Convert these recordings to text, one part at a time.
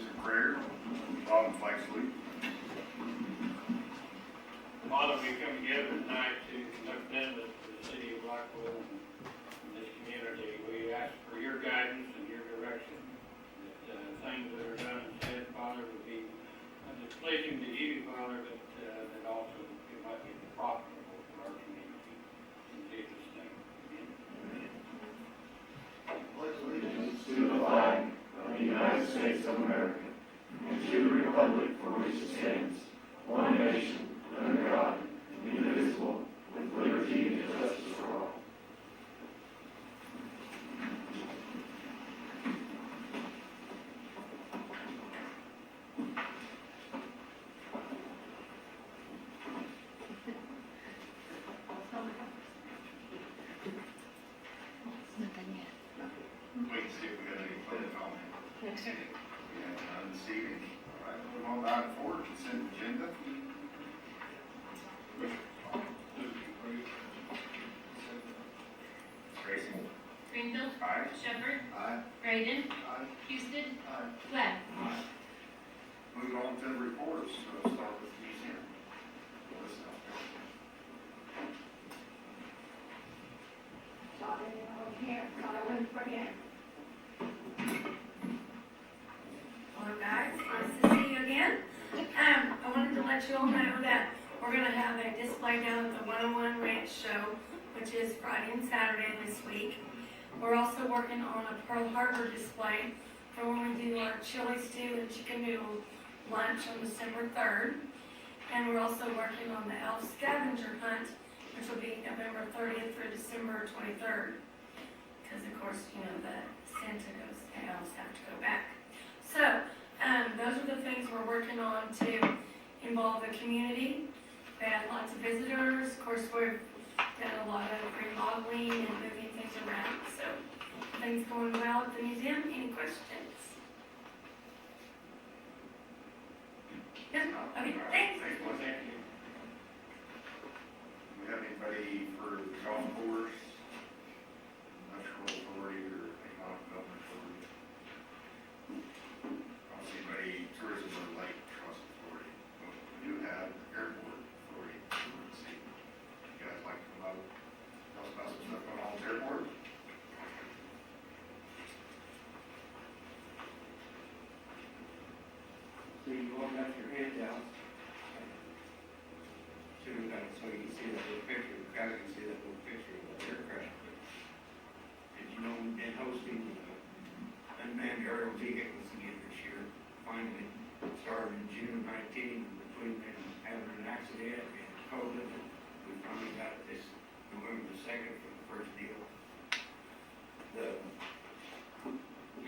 for prayer. Bob and flag salute. Father, we come together tonight to conduct business for the city of Blackwell and this community. We ask for your guidance and your direction, that things that are done and said, Father, would be displeasing to you, Father, but that also it might be profitable for our community. In Jesus' name, amen. Pledge allegiance to the flag of the United States of America and to the republic for which it stands, one nation, under God, indivisible, with liberty and justice for all. Wait and see if we got any public comment. We have none this evening. All right, move on to item 4, consent agenda. Tracy? Greenfield. Aye. Shepherd. Aye. Braden. Aye. Houston. Aye. Webb. Move on to the reports. So start with the museum. Hello guys, nice to see you again. I wanted to let you all know that we're going to have a display down at the 101 Ranch Show, which is Friday and Saturday this week. We're also working on a Pearl Harbor display for when we do our chili stew and chicken noodle lunch on December 3rd. And we're also working on the elf scavenger hunt, which will be November 30th through December 23rd. Because of course, you know, the Santa goes, the elves have to go back. So, those are the things we're working on to involve the community. We had lots of visitors. Of course, we've done a lot of remodeling and moving things around. So, things going well at the museum. Any questions? Yes? Okay, thanks. Thanks, Melissa. Do we have anybody for the golf course, electrical authority, or economic development authority? I don't see anybody, tourism or lake trust authority. But we do have airport authority. Let's see. You guys like to come up, tell us about some stuff going on with the airport? So you all got your handout. So you can see that little picture, you guys can see that little picture of the aircraft. As you know, we've been hosting unmanned aerial vehicles again this year. Finally, started in June 19, between them having an accident and COVID. We finally got this November the 2nd for the first deal. The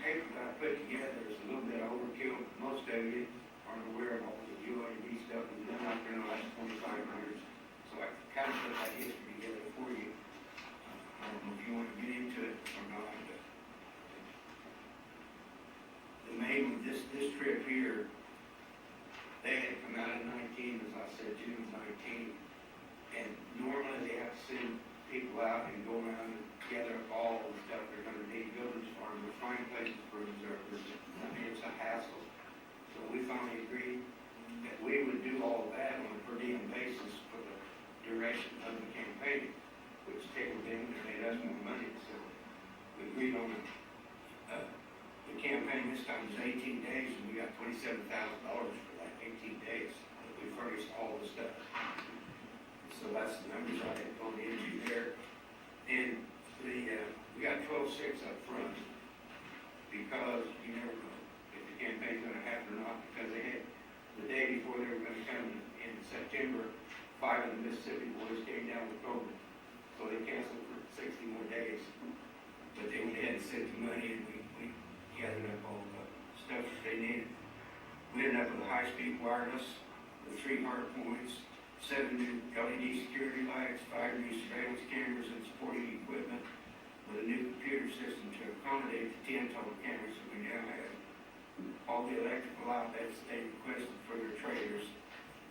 paper that I put together is a little bit overkill. Most of you aren't aware of all the UAV stuff we've done out there in the last 25 years. So I kind of put that history together for you. I don't know if you want to get into it or not, but the main with this trip here, they had come out in 19, as I said, June 19, and normally they have to send people out and go around and gather up all the stuff they're going to need, buildings farm, or find places for observers. I mean, it's a hassle. So we finally agreed that we would do all of that on a per diem basis for the duration of the campaign, which tickled them and made us more money. So we agreed on the campaign this time is 18 days, and we got $27,000 for that 18 days. We furnished all the stuff. So that's the numbers I had gone into there. And we got 12-6 up front because you never know if the campaign's going to happen or not, because they had the day before they were going to come in September, 5 of the Mississippi boys came down with COVID. So they canceled for 60 more days. But they went ahead and sent the money, and we gathered up all the stuff that they needed. We ended up with a high-speed wireless with 3 hard points, 7 new LED security lights, 5 new surveillance cameras and supporting equipment, with a new computer system to accommodate the 10 total cameras that we now have. All the electrical outlets they requested for their traders,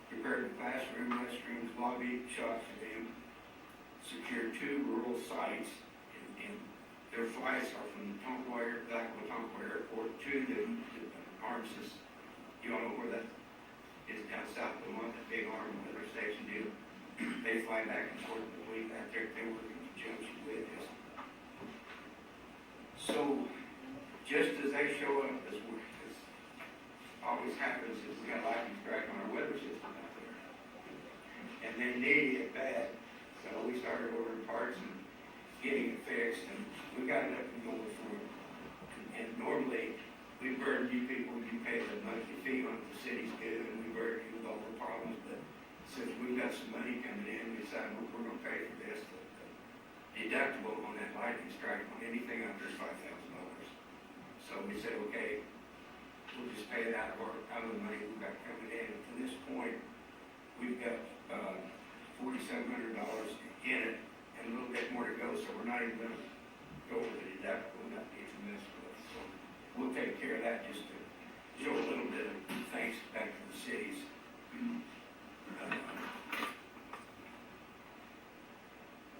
prepared the classroom, restrooms, lobby, shops for them, secured 2 rural sites, and their flights are from Blackwell Airport to the armistice you all know where that is down south of Lamont, that big arm weather station deal. They fly back and forth between that, they work in conjunction with us. So, just as they show up, as always happens, is we got lightning strike on our weather system out there. And they need it bad, so we started ordering parts and getting it fixed, and we got it up and going for it. And normally, we burden you people, you pay the monthly fee on it, the city's good, and we burden you with all the problems, but since we've got some money coming in, we decided we're gonna pay for this. The deductible on that lightning strike, on anything under $5,000. So we said, okay, we'll just pay it out of the money we've got coming in. And to this point, we've got $4,700 in it, and a little bit more to go, so we're not even gonna go over the deductible, that needs to mess with. So we'll take care of that just to show a little bit of thanks back to the cities.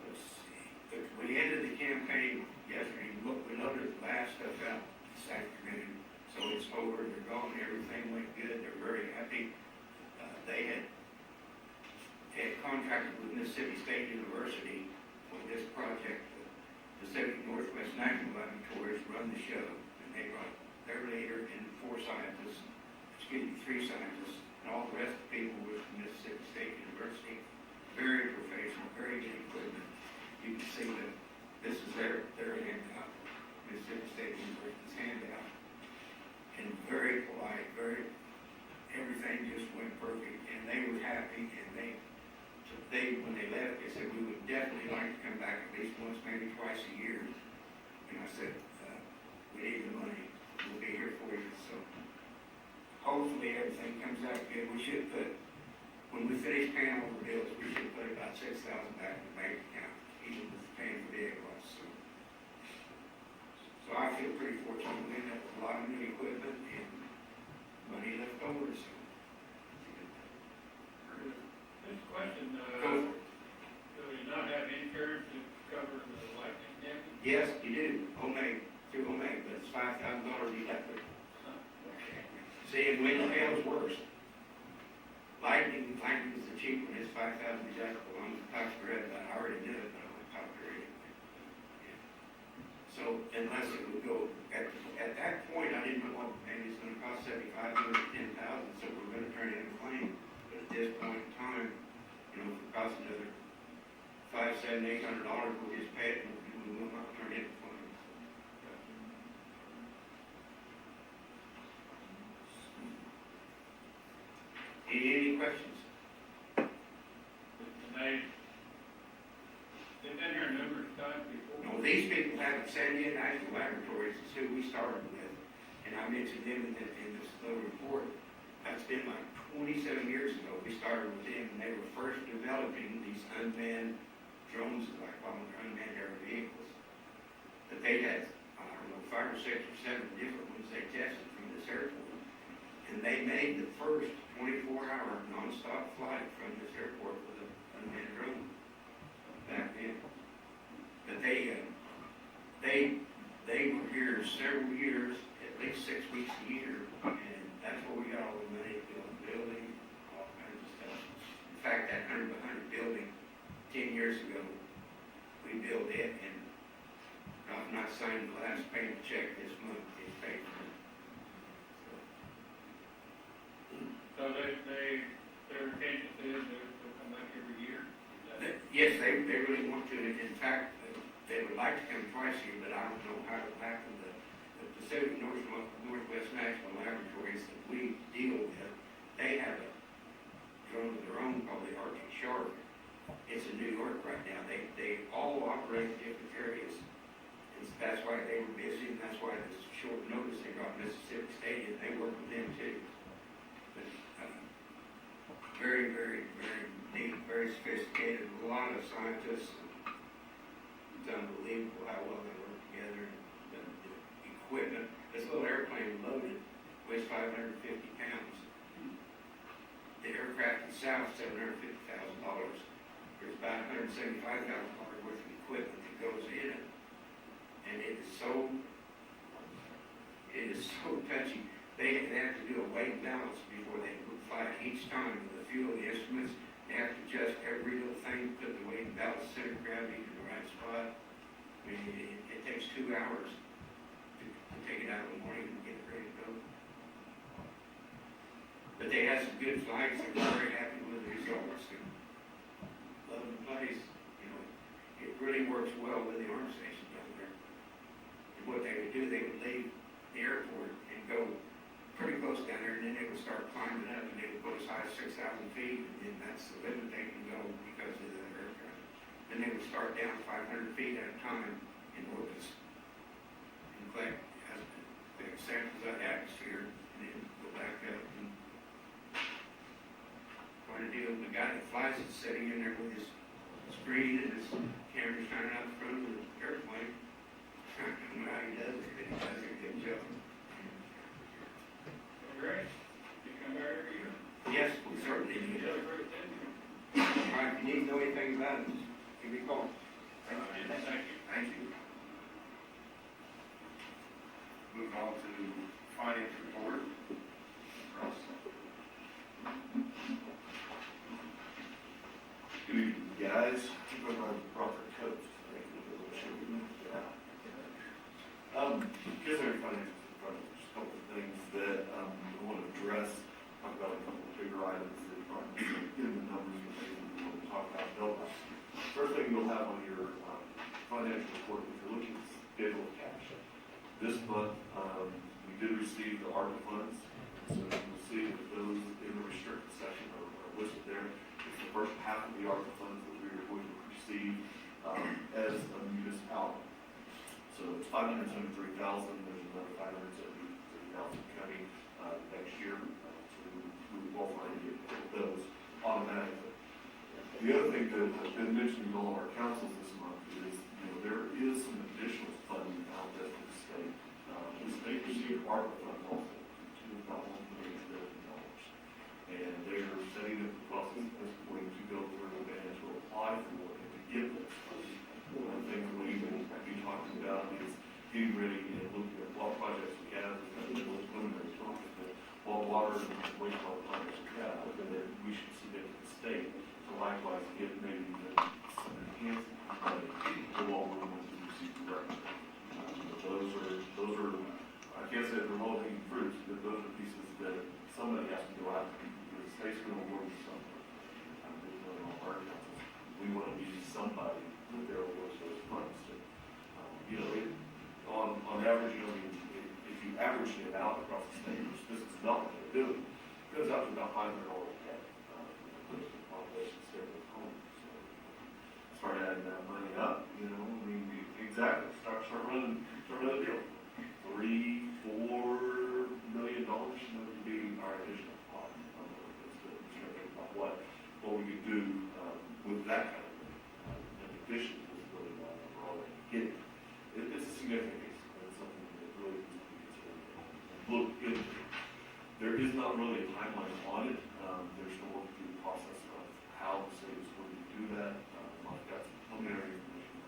Let's see. We ended the campaign yesterday. We loaded the last stuff out this afternoon, so it's over. They're gone. Everything went good. They're very happy. They had contracted with Mississippi State University for this project. The Pacific Northwest National Laboratories run the show, and they brought their leader and 3 scientists, and all the rest of the people were from Mississippi State University. Very professional, very good equipment. You can see that this is their handout, Mississippi State University's handout, and very polite, everything just went perfect, and they were happy, and when they left, they said, we would definitely like to come back at least once, maybe twice a year. And I said, we need the money, we'll be here for you. So hopefully everything comes out good. We should put, when we finish paying all the bills, we should put about $6,000 back in the bank account, even with paying for the egg-loss. So I feel pretty fortunate. We ended up with a lot of new equipment and money left over. So. This question, Go. do we not have insurance to cover the lightning damage? Yes, you do. Through Omega, but it's $5,000 deductible. See, and wind and hail's worse. Lightning is the cheap one. It's $5,000 deductible. I'm the top spread, but I already did it, but I'm the top grade. So unless it would go at that point, I didn't know what maybe it's going to cost $7,500 to $10,000, so we're going to turn in a claim. But at this point in time, if it costs another $500, $700, $800, we'll just pay it and we will not turn in a claim. Any questions? They've been here numerous times before. No, these people haven't. San Diego National Laboratories is who we started with, and I mentioned them in this little report. That's been like 27 years ago. We started with them, and they were first developing these unmanned drones, as I call them, unmanned air vehicles. But they had, I don't know, 5 or 6 or 7 different ones they tested from this airport. And they made the first 24-hour nonstop flight from this airport with an unmanned drone back then. But they were here several years, at least 6 weeks a year, and that's where we got all the money to build the building, all kinds of stuff. In fact, that 100 by 100 building, 10 years ago, we built it, and I've not signed the last payment check this month. It's paid for. So their intention is they'll come back every year? Yes, they really want to. In fact, they would like to come twice a year, but I don't know how it will happen. The Pacific Northwest National Laboratories that we deal with, they have a drone of their own called the Arctic Shark. It's in New York right now. They all operate in different areas. And that's why they were busy, and that's why this short notice they got Mississippi State, and they work with them too. But very, very, very neat, very sophisticated. A lot of scientists. It's unbelievable how well they work together. The equipment, this little airplane loaded weighs 550 pounds. The aircraft itself, $750,000. There's about $175,000 worth of equipment that goes in it. And it is so touchy. they have to do a weight balance before they fly it. Each time with a few of the instruments, they have to adjust every little thing, put the weight balance, center of gravity to the right spot. I mean, it takes 2 hours to take it out in the morning and get it ready to go. But they had some good flights, they were very happy with the results, and love the place, you know. It really works well with the arm station down there. And what they would do, they would leave the airport and go pretty close down there, and then they would start climbing up, and they would go as high as 6,000 feet, and that's the limit they can go because of the aircraft. Then they would start down 500 feet at a time in orbits and collect samples of the atmosphere, and then go back up. And quite a deal. The guy that flies is sitting in there with his screen and his camera shining out the front of the airplane. I don't know how he does it, but he does a good job. Great. You come back every year? Yes, we certainly You do. did a great thing. All right, if you need to know anything about it, just give me a call. Thank you. Thank you. Moving on to finance report. Ross. Good evening, guys. Keep on my proper coats. Here's our finances in front of us. Just a couple of things that we want to address. Talk about a couple of bigger items that aren't in the numbers, but maybe we want to talk about build up. First thing you'll have on your financial report, if you're looking at schedule of cash. This month, we did receive the ARPA funds, so you'll see that those in the restricted section are listed there. It's the first half of the ARPA funds that we are going to receive as a municipality. So it's $573,000. There's another $573,000 coming next year. So we will find those automatically. The other thing that has been mentioned in all of our councils this month is, there is some additional funding out there for the state. The state received ARPA funds also, to about $1 million. And they are setting up the process at this point to go through and to apply for and to get those funds. One of the things we will be talking about is getting ready and looking at what projects we have, and those preliminary talks, but what water and wastewater projects we have, and then we should submit to the state to likewise get maybe some enhancement money to what we're going to receive directly. Those are, I can't say they're low-hanging fruits, but those are pieces that somebody has to go out and because the state's going to award you something. We want to be somebody that they're awards those funds to. On average, if you average it out across the state, which this is not what they're doing, it goes up to about $500 a head. The population stay at home. So start adding that money up, exactly. Start running the deal. $3-4 million would be our additional pot. About what we could do with that kind of thing. In addition to this really what we're already getting. It's a significant piece. It's something that really needs to be considered. Look into. There is not really a timeline on it. There's no work through the process of how the state is going to do that. I've got some preliminary information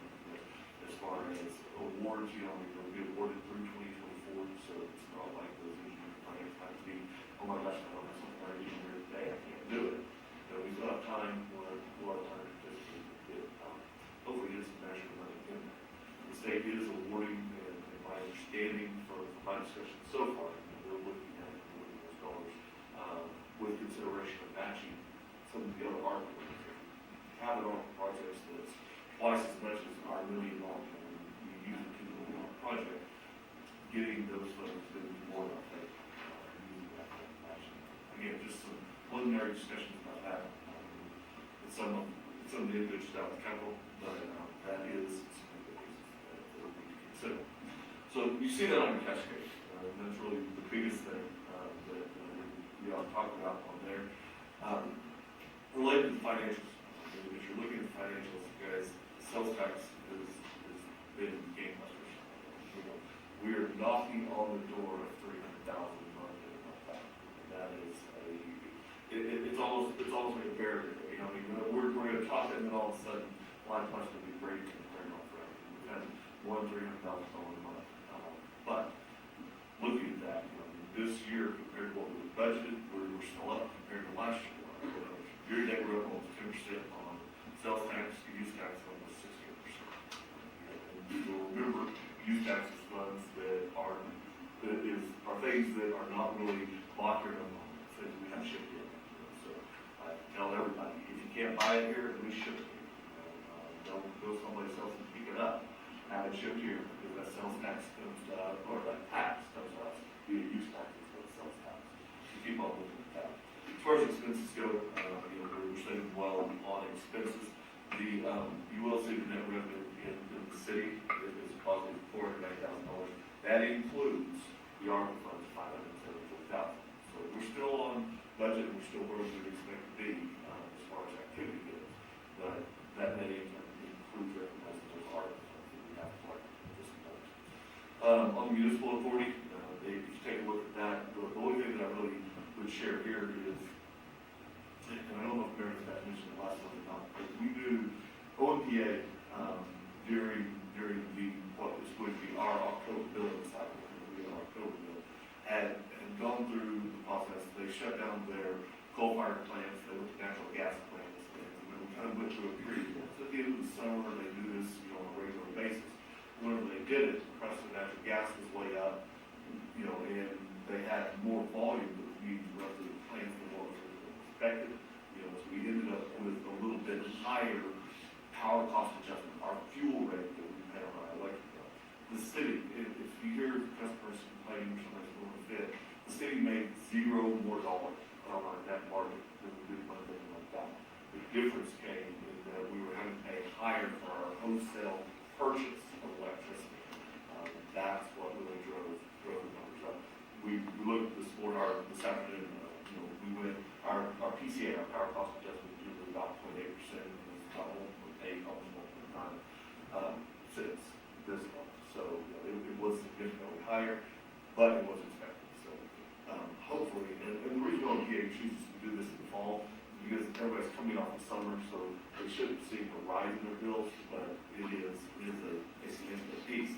as far as awards. They'll be awarded through 2024, so it's not like those engineering plans have to be, oh my gosh, I don't have something already engineered today, I can't do it. So we still have time, we'll have a lot of time to just hopefully get some measure of money in there. The state is awarding, and my understanding from my discussion so far, they're looking at awarding those dollars with consideration of matching some of the other ARPA funds. Capital projects that's twice as much as our $1 million when you use it to the $1 million project, getting those funds is going to be more than I think using that kind of matching. Again, just some preliminary discussions about that. Some of the good stuff with capital, but that is some of the pieces that we need to consider. So you see that on your cascade. That's really the biggest thing that we ought to talk about on there. Related to the financials, if you're looking at the financials, guys, sales tax has been gangbusters. We are knocking on the door of 300,000 a month in that. That is it's almost like a barrier. We're going to top it, and then all of a sudden, line plus will be breaking and clearing off forever. We've had $300,000 a month. But looking at that, this year compared to what we budgeted, we're still up compared to last year. Year to date, we're up almost 10% on sales tax, use tax, almost 68%. And you'll remember, use tax is funds that are things that are not really bought here in Oklahoma, things we have shipped here. So I tell everybody, if you can't buy it here, at least ship it here. Don't go someplace else and pick it up. Have it shipped here, because that sales tax comes to us, or that tax comes to us, via use tax instead of sales tax. So keep on looking at that. As far as expenses go, we're saving well on expenses. You will see the net revenue in the city is positive $409,000. That includes the ARPA funds, $574,000. So we're still on budget, we're still where we would expect to be as far as activity goes. But that net income includes recognizing those ARPA funds that we have to like this month. On the municipal authority, if you take a look at that, the only thing that I really would share here is, and I don't know if Mary mentioned the last one or not, but we do OMPA during the what is going to be our October billing cycle, had gone through the process. They shut down their coal-fired plants, they went to natural gas plants, and we kind of went through a period. So at the end of the summer, they do this, on a regular basis. Whenever they did it, the price of natural gas was way up, and they had more volume that was needed to run through the plants than what was expected. So we ended up with a little bit higher power cost adjustment, our fuel rate that we pay on our electric bill. The city, if you hear customers complaining or somebody's going to fit, the city made $0 more on our net market than we did one thing like that. The difference came in that we were having to pay higher for our wholesale purchase of electricity. That's what really drove the numbers up. We looked this morning, this afternoon, we went, our PCA, our power cost adjustment, is usually about 0.8%, and it's about 1.8, almost 1.9 since this month. So it was significantly higher, but it was expected. So hopefully, and the reason OMPA chooses to do this in the fall is because everybody's coming off the summer, so they shouldn't see a rise in their bills, but it is a significant piece.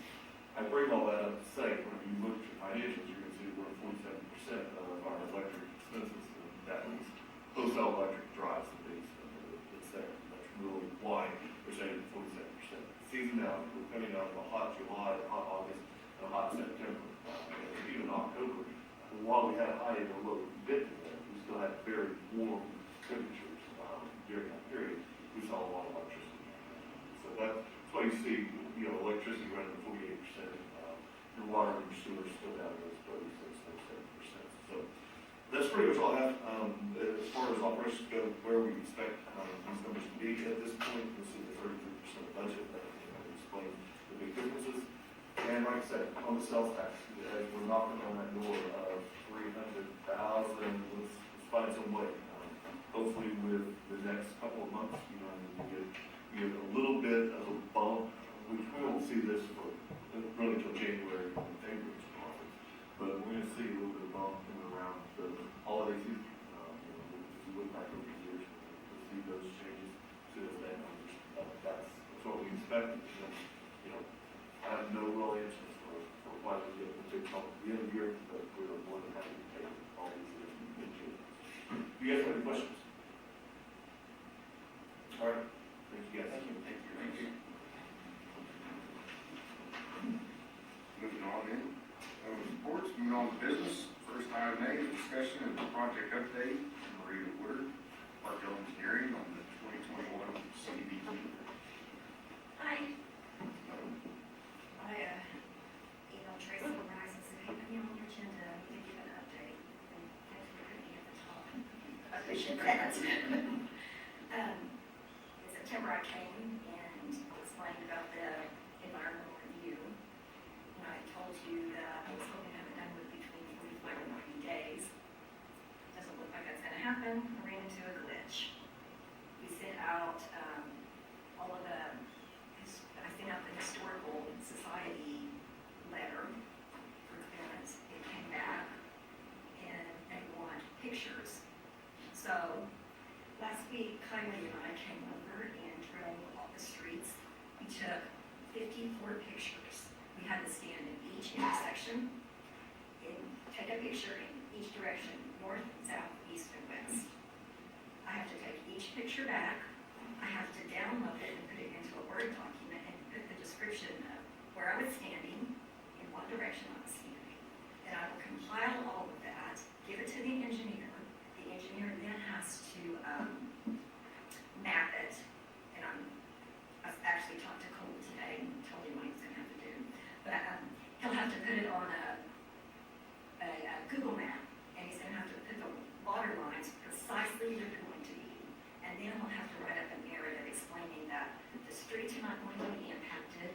I bring all that up to say, when you look at your financials, you're going to see we're at 47% of our electric expenses, and that means wholesale electric drives the piece that's there. That's really why we're saying 47%. Seasonality, we're coming out of a hot July, a hot August, and a hot September, and even October. While we had a high and a low dip in there, we still had very warm temperatures during that period. We saw a lot of electricity. So that's why you see, electricity running at 48%. Your water and your sewer is still down to 36, 37%. So that's pretty much all I have. As far as operations go, where we expect these numbers to be at this point, this is the 33% budget. I explain the big differences. And like I said, on the sales tax, as we're knocking on that door of 300,000, let's find some way. Hopefully with the next couple of months, we get a little bit of a bump, which we won't see this for really until January when the February's profits. But we're going to see a little bit of bump in around the holiday season. If you look back over the years, we'll see those changes to those net numbers. That's what we expect. I have no real answers for why we get the big bump at the end of the year, but we're more than happy to take all these different changes. Do you guys have any questions? All right. Thank you guys. Thank you. Moving on in. Reports, moving on to business. First item A is discussion of the project update. Maria Woodard, Blackwell Engineering on the 2021 CDBG. Hi. I emailed Tracy Rice and said, hey, put me on your agenda, give you an update. And thanks for putting me at the top. I appreciate that. In September, I came and explained about the environmental review. And I told you that I was hoping to have it done with between 45 and 90 days. Doesn't look like that's going to happen. I ran into a glitch. We sent out all of the I sent out the Historical Society letter for clearance. It came back, and they want pictures. So, last week, Kylie and I came over and drove all the streets. We took 54 pictures. We had to stand in each intersection, take a picture in each direction, north, south, east, and west. I have to take each picture back, I have to download it and put it into a Word document and put the description of where I was standing, in what direction I was standing. Then I will compile all of that, give it to the engineer. The engineer then has to map it. And I actually talked to Cole today and told him what he's gonna have to do. But he'll have to put it on a Google map, and he's gonna have to put the water lines precisely where they're going to be. And then he'll have to write up a narrative explaining that the streets are not going to be impacted.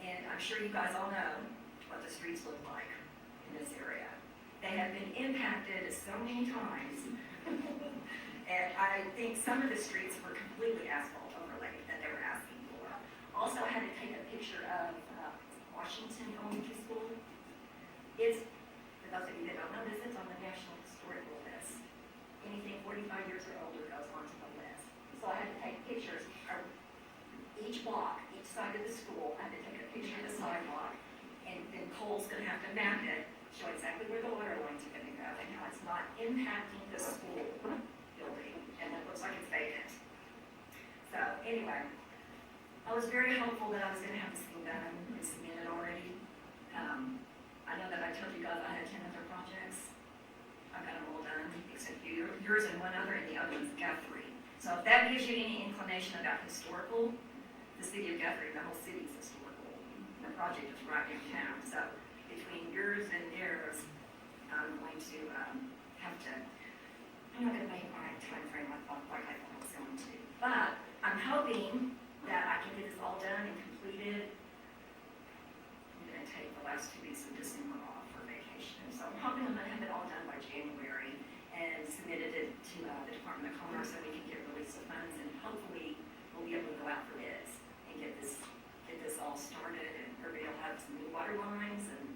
And I'm sure you guys all know what the streets look like in this area. They have been impacted so many times. And I think some of the streets were completely asphalt overlaid that they were asking for. Also, I had to take a picture of Washington Elementary School. It's, for those of you that don't know this, it's on the National Historical List. Anything 45 years or older goes onto the list. So I had to take pictures of each block, each side of the school. I had to take a picture of the sidewalk, and then Cole's gonna have to map it, show exactly where the water lines are gonna go, and how it's not impacting the school building, and it looks like it's vacant. So anyway, I was very hopeful that I was gonna have this thing done and submitted already. I know that I told you guys I had 10 other projects. I got them all done, except yours and one other, and the other one's Guthrie. So if that gives you any inclination about historical, the city of Guthrie, the whole city is historical. The project is right in town. So between yours and theirs, I'm going to have to, I'm not going to make my time frame like I thought I was going to. But I'm hoping that I can get this all done and completed. I'm going to take the last 2 weeks of December off for vacation. So I'm hoping I'm going to have it all done by January and submitted it to the Department of Commerce so we can get release of funds, and hopefully we'll be able to go out for bids and get this all started, and everybody will have some new water lines and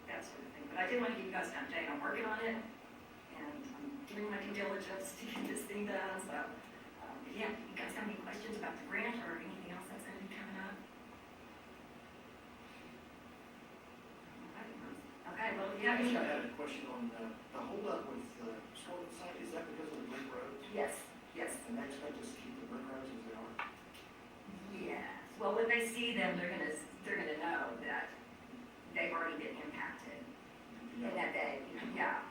that sort of thing. But I did want to give you guys an update. I'm working on it, and I'm doing my due diligence to get this thing done. So, yeah, you guys have any questions about the grant or anything else that's going to be coming up? Okay, well, yeah. I had a question on the holdup with the storage site. Is that because of the brick roads? Yes, yes. And they expect us to keep the brick roads as they are? Yes. Well, when they see them, they're gonna know that they've already been impacted. And that they, yeah.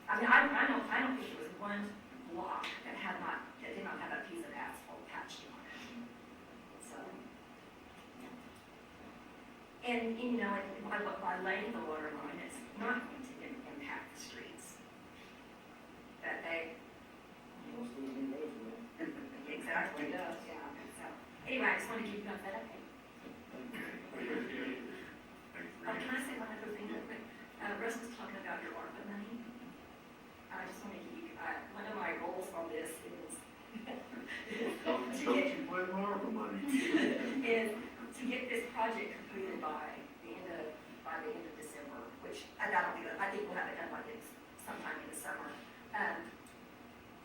I mean, I don't think it was one block that did not have a piece of asphalt patched on it. So, yeah. And, you know, by laying the water line, it's not going to impact the streets. That they, Most of the new roads will. exactly does, yeah. So, anyway, I just wanted to give you guys that update. Can I say one other thing real quick? Russ was talking about your ARPA money. I just want to give you, one of my goals on this is Don't you blame ARPA money? is to get this project completed by the end of December, which I think we'll have it done by sometime in the summer.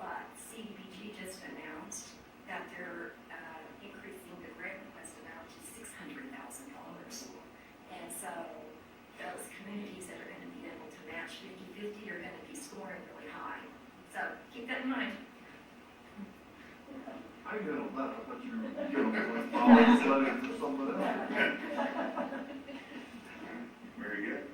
But CDBG just announced that they're increasing the grant request amount to $600,000. And so those communities that are going to be able to match 50-50 are going to be scoring really high. So keep that in mind. I know that, I thought you were going to borrow money for someone else. Very good.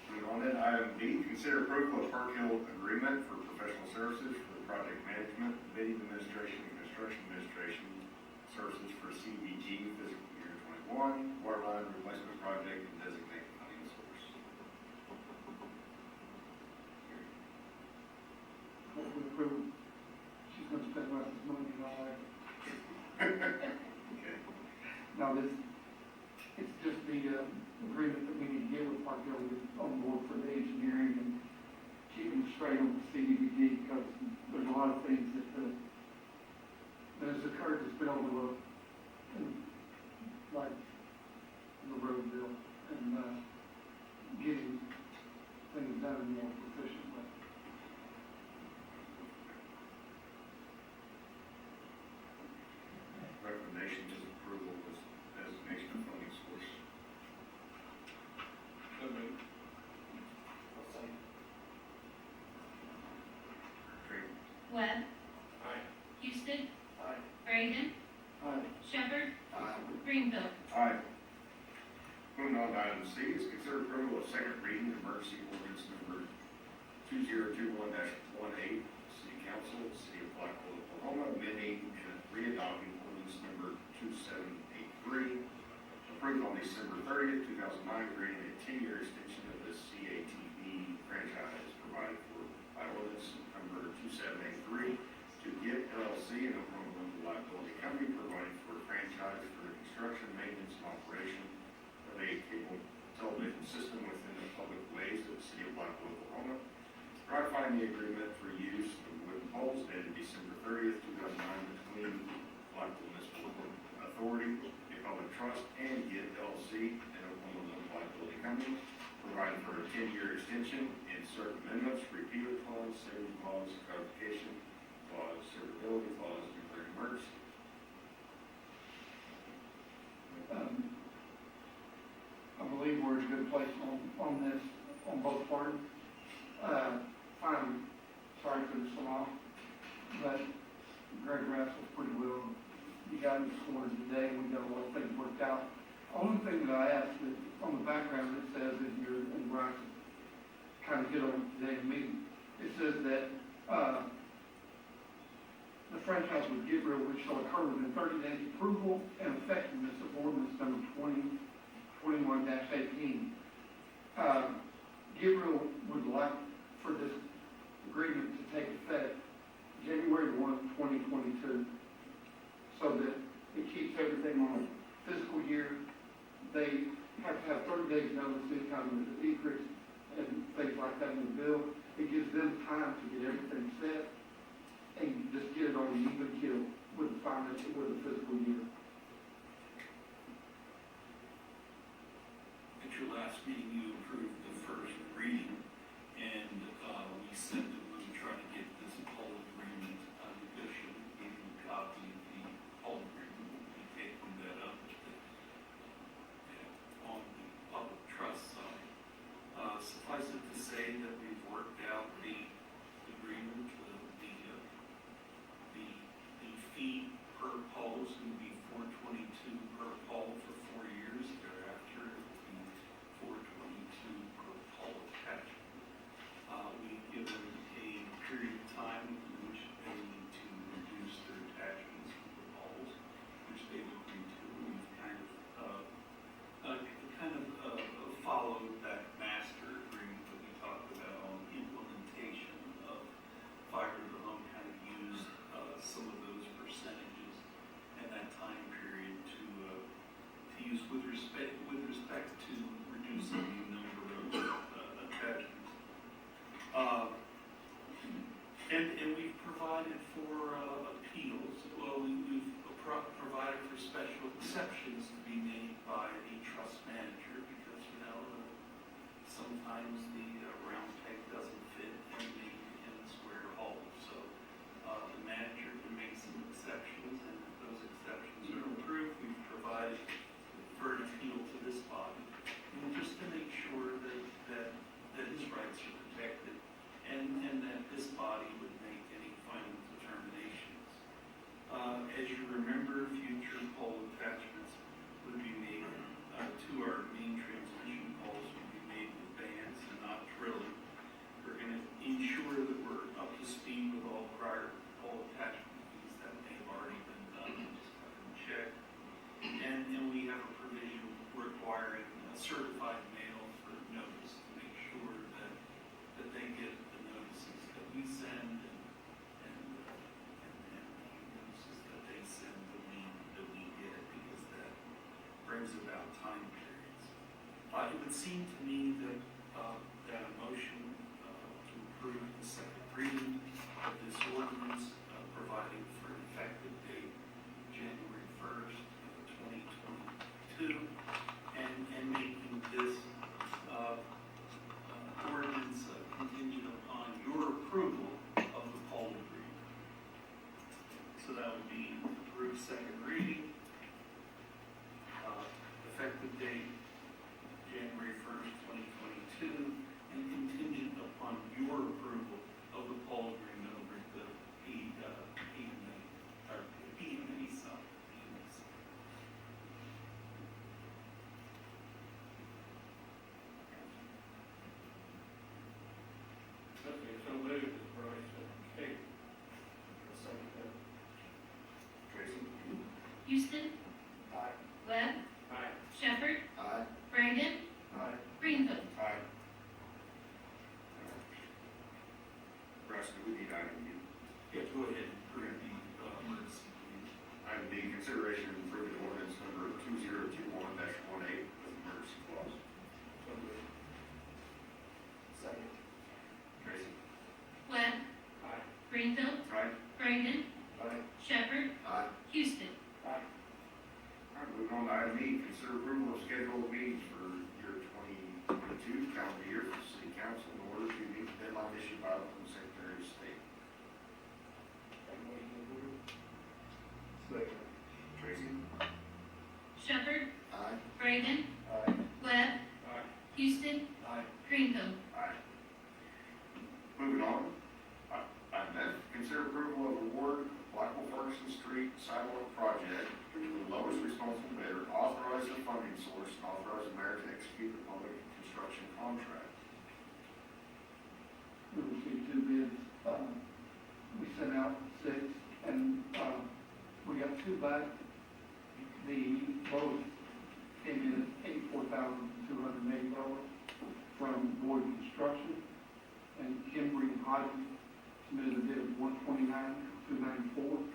Moving on then, item B, consider approval of Park Hill agreement for professional services for the project management, bidding administration, and construction administration services for CDBG fiscal year 21, water line replacement project, and designate funding source. What we approve, she's gonna spend Russ's money and all that. Okay. Now, it's just the agreement that we need to get with Park Hill on board for the engineering and keeping straight on the CDBG, because there's a lot of things that has occurred that's been overlooked, like the road bill, and getting things done more efficiently. Recommendation is approval with designation of funding source. emergency ordinance number 2021-18, City Council, City of Blackwell, Oklahoma, amending and readopting ordinance number 2783, approved on December 30th, 2009, granting a 10-year extension of the CATV franchise provided for by ordinance number 2783 to get LLC and Oklahoma Liability Company providing for a franchise for the construction, maintenance, and operation of a cable television system within the public ways of the City of Blackwell, Oklahoma. Ratifying the agreement for use of wooden poles dated December 30th, 2009 between Blackwell Municipal Authority, a public trust, and GIT LLC and Oklahoma Liability Company, providing for a 10-year extension, insert amendments, repeal clause, safety clause, codification clause, severability clause, and declaring emergency. I believe we're in a good place on this, on both parties. I'm sorry for the slop, but Greg wrestled pretty well. You got me scored today, and we got a lot of things worked out. Only thing that I asked is, on the background, it says in your, and Bryce kind of hit on it today in the meeting, it says that, the franchise with Gabriel, which shall occur within 30 days approval and effectiveness of ordinance number 2021-18. Gabriel would like for this agreement to take effect January 1, 2022, so that it keeps everything on a fiscal year. They have to have 30 days notice anytime there's an increase and things like that in the bill. It gives them time to get everything set and just get it on an even keel with the finance, with the fiscal year. At your last meeting, you approved the first reading, and we said that we would try to get this whole agreement negotiated, gave you a copy of the whole agreement. We'll be taking that up on the public trust side. Suffice it to say that we've worked out the agreement, the fee per pole is going to be $422 per pole for 4 years. Thereafter, it will be $422 per pole attachment. We've given a period of time in which they need to reduce their attachments to the poles, which they've agreed to. We've kind of followed that master agreement that we talked about on implementation of fiber to the home, kind of used some of those percentages and that time period to use with respect to reducing the number of attachments. And we've provided for appeals. Well, we've provided for special exceptions to be made by the trust manager because, sometimes the round peg doesn't fit in the square hole. So the manager can make some exceptions, and if those exceptions are approved, we've provided for an appeal to this body, and just to make sure that his rights are protected, and that this body would make any final determinations. As you remember, future pole attachments would be made to our main transmission poles would be made with bands and not drilling. We're going to ensure that we're up to speed with all prior pole attachment fees that may have already been done. Just have them checked. And we have a provision requiring a certified mail for notice to make sure that they get the notices that we send and the notices that they send that we get, because that brings about time periods. It would seem to me that that a motion to approve the second reading of this ordinance, providing for an effective date January 1st, 2022, and making this ordinance contingent upon your approval of the pole agreement. So that would be approved second reading, effective date January 1st, Houston, Aye. Webb, Aye. Shepherd, Aye. Brandon, Aye. Greenfield. Aye. Russ, do we need item D? Yeah, go ahead and approve the emergency, please. Item D, consideration of approving ordinance number 2021-18 with emergency clause. So moved. Second. Tracy? Webb, Aye. Greenfield, Aye. Brandon, Aye. Shepherd, Aye. Houston. All right, moving on to item E, consider approval of scheduled meetings for year 2022 calendar year for the city council in order to meet the deadline issued by the Secretary of State. Second. Tracy? Shepherd, Aye. Brandon, Aye. Webb, Aye. Houston, Aye. Greenfield. Aye. Moving on, item F, consider approval of award Blackwell Ferguson Street sidewalk project to the lowest responsible bidder, authorize the funding source, and authorize the mayor to execute the public construction contract. We received 2 bids. We sent out 6, and we got 2 back. The lowest came in at $84,280 from Boyd Construction, and Kimberly and Hodges submitted a bid of $129,294.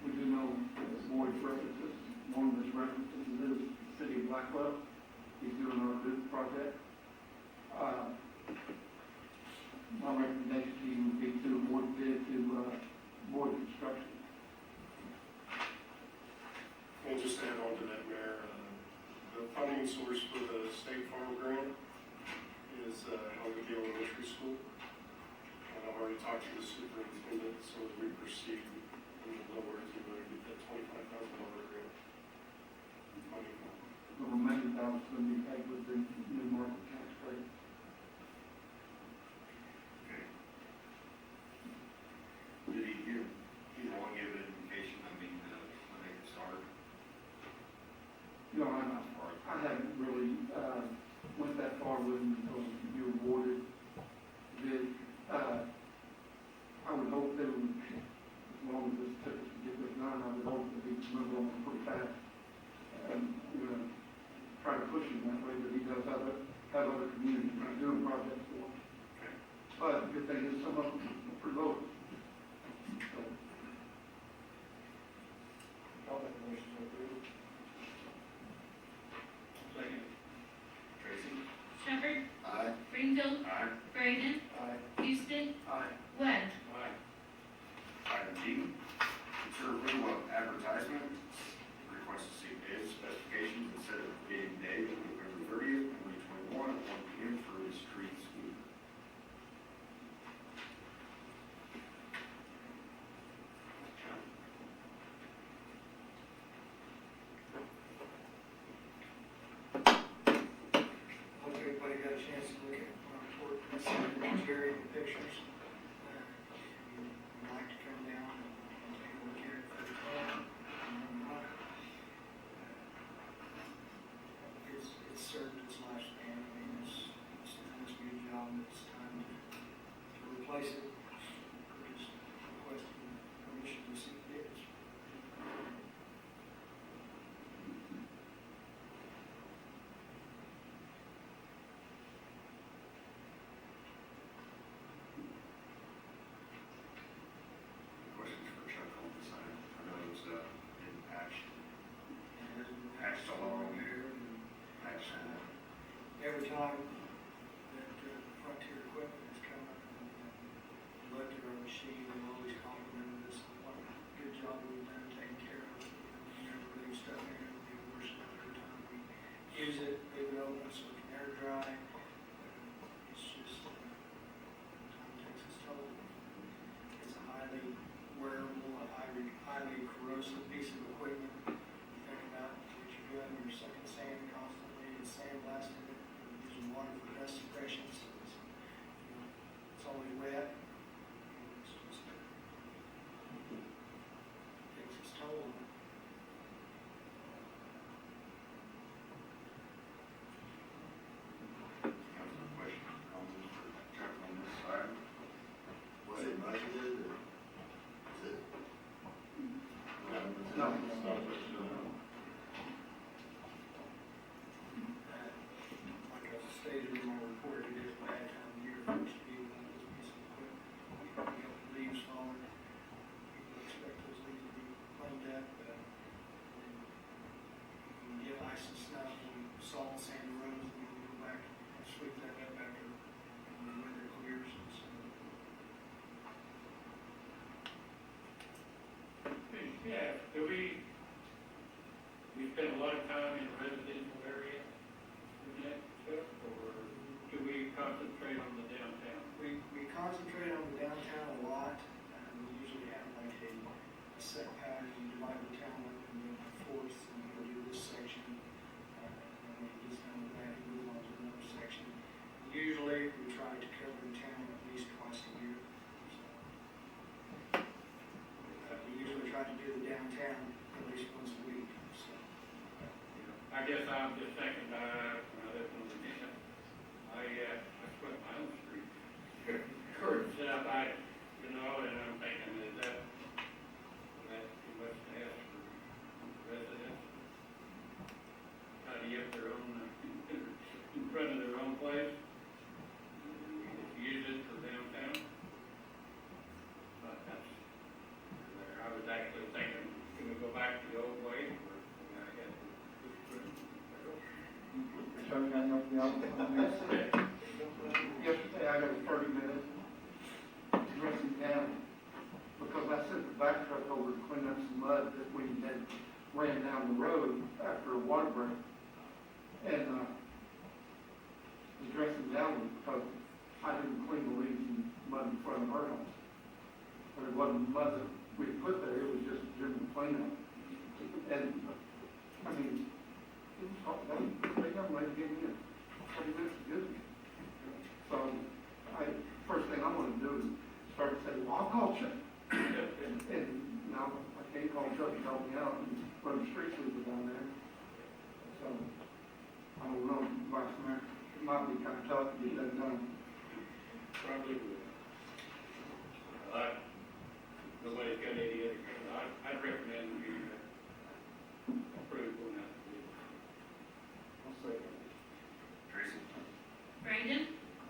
We do know that Boyd's references, one of his references is the city of Blackwell. He's doing our bid project. My recommendation to you would be to award bid to Boyd Construction. And just to add on to that, Mayor, the funding source for the State Farm grant is Elmwood Elementary School. And I've already talked to the superintendent, so as we proceed in the lower to get that $25,000 grant funding. The remaining balance will be paid with the new market tax rate. Okay. Did he give, either one give an indication, when they can start? You know, I haven't really went that far with him until you awarded the bid. I would hope they would, as long as this took us to get this done, I would hope that we could move on pretty fast. And, try to push him that way, but he does have other communities that are doing projects for him. Okay. But the good thing is some of them are pretty low. So, I'll make a motion to approve. Second. Tracy? Shepherd, Aye. Greenfield, Aye. Brandon, Aye. Houston, Aye. Webb. Aye. Item G, consider approval of advertisement, request to see bid specifications and set a bidding date of November 30th, 2021 at 1 p.m. for the street sweep. Hope everybody got a chance to look at my report. I sent it to Jerry in the pictures. If you'd like to come down and take a look at it for the time. It's served its lifespan. I mean, it's done its good job. It's time to replace it. We're just requesting permission to see bids. Questions for Chuck on this item? I know it was in action. Patched along there. Action. Every time that Frontier equipment has come up and looked at our machine, they've always complimented us on what a good job we've done taking care of it. We never leave stuff in it, we worse than every time we use it, leave it open so it can air dry. It's just, time takes its toll. It's a highly wearable, a highly corrosive piece of equipment. You think about what you're doing, you're sucking sand constantly, and sandblasting it, and using water for dust suppression, so it's always wet. And it's just, takes its toll. Council questions, comments for Chuck on this item? Was it budgeted or is it? set pattern, you divide the town up into fourths, and you do this section. And when he gets done with that, he moves on to another section. Usually, we try to cover the town at least twice a year. So, we usually try to do the downtown at least once a week, so. I guess I'm just thinking, I split my own street. Correct. Set up, and I'm thinking, is that too much to ask for residents? Tidy up their own, in front of their own place? Use it for downtown? But that's, I was actually thinking, can we go back to the old way? Or, I guess, So I got nothing else on this. Yesterday, I got a 30-minute dressing down because I sent the back truck over to clean up some mud that we had ran down the road after a water break. And the dressing down was because I didn't clean the leaves and mud in front of her house. But it wasn't mud that we put there, it was just general cleanup. And, I mean, it was hard, they got ready to get in. 30 minutes is good. So, first thing I want to do is start to say, well, I'll call Chuck. And now I can't call Chuck to help me out and run the street sweeper down there. So, I don't know, Vice Mayor, it might be kind of tough to get that done. probably would. Nobody's got any other, I'd recommend you approve on that. I'll say Tracy? Brandon,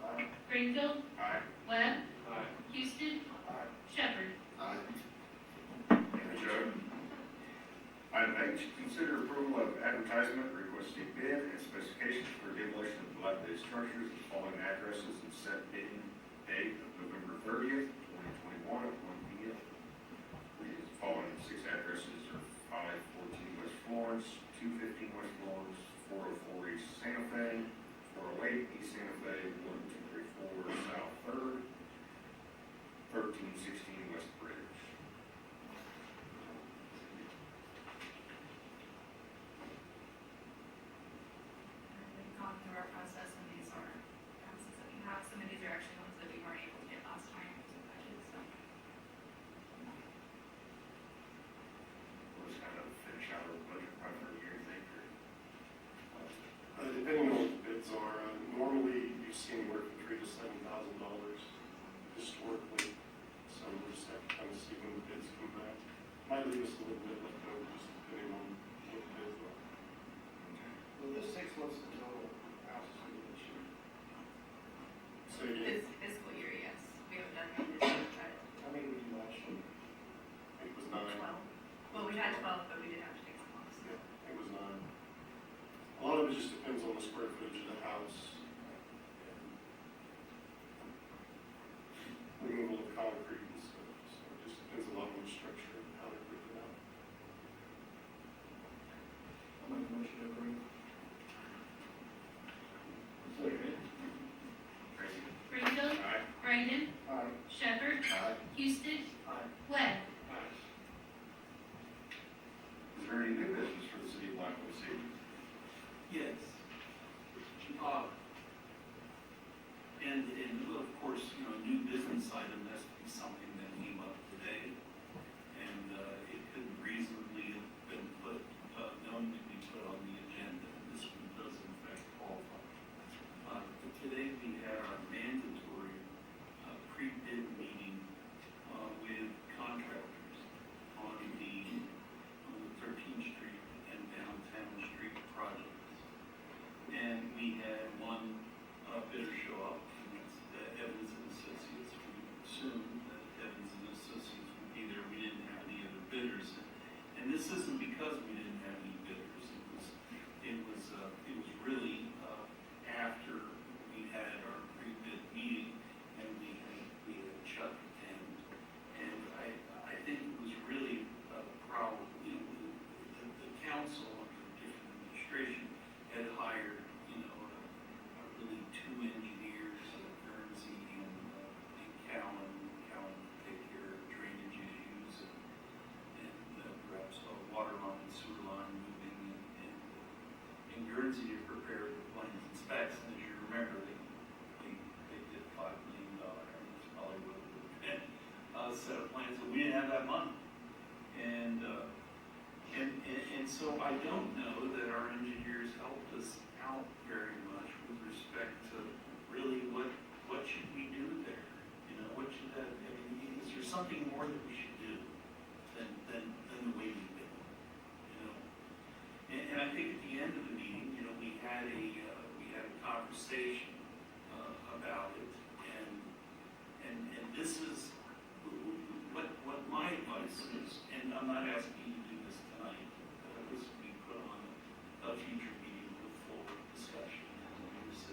Aye. Greenfield, Aye. Webb, Aye. Houston, Shepherd. Aye. Thank you, Joe. Item H, consider approval of advertisement requesting bid and specifications for demolition of dilapidated structures at the following addresses and set bidding date of November 30th, 2021 at 1 p.m. The following 6 addresses are 514 West Florence, 215 West Florence, 404 East Santa Fe, 408 East Santa Fe, 1234 South 3rd, 1316 West Bridge. We've gone through our process, and these are houses that we have. Some of these are actually ones that we weren't able to get last time, so budget, so. We'll just kind of finish out our budget probably for a year, I think, or. Depending on what the bids are, normally you've seen anywhere from $3,000 to $7,000 historically. So we'll just have to kind of see when the bids come back. Might leave us a little bit left over, just depending on what the bids are. Well, this 6 months in total, houses we did this year. So again, This fiscal year, yes, we haven't done any this year, but How many we do last year? it was 9. 12. Well, we had 12, but we did have to take some off, so. Yeah, it was 9. A lot of it just depends on the square footage of the house. And removal of concrete and stuff, so it just depends a lot on the structure and how they break it out. I'll make a motion to agree. Tracy? Greenfield, Aye. Brandon, Aye. Shepherd, Aye. Houston, Aye. Webb. Aye. Is there any new business for the city of Blackwell City? Yes. And of course, new business item has to be something that came up today. And it could reasonably have been known to be put on the agenda. And this one does in fact qualify. Today we had our mandatory pre-bid meeting with contractors on the 13th Street and Downtown Street projects. And we had one bidder show up, and that's Evans and Associates. We I don't know that our engineers helped us out very much with respect to really what should we do there? You know, what should that, I mean, is there something more that we should do than the way we've been? You know? And I think at the end of the meeting, you know, we had a conversation about it, and this is what my advice is, and I'm not asking you to do this tonight. This will be put on a future meeting with full discussion and use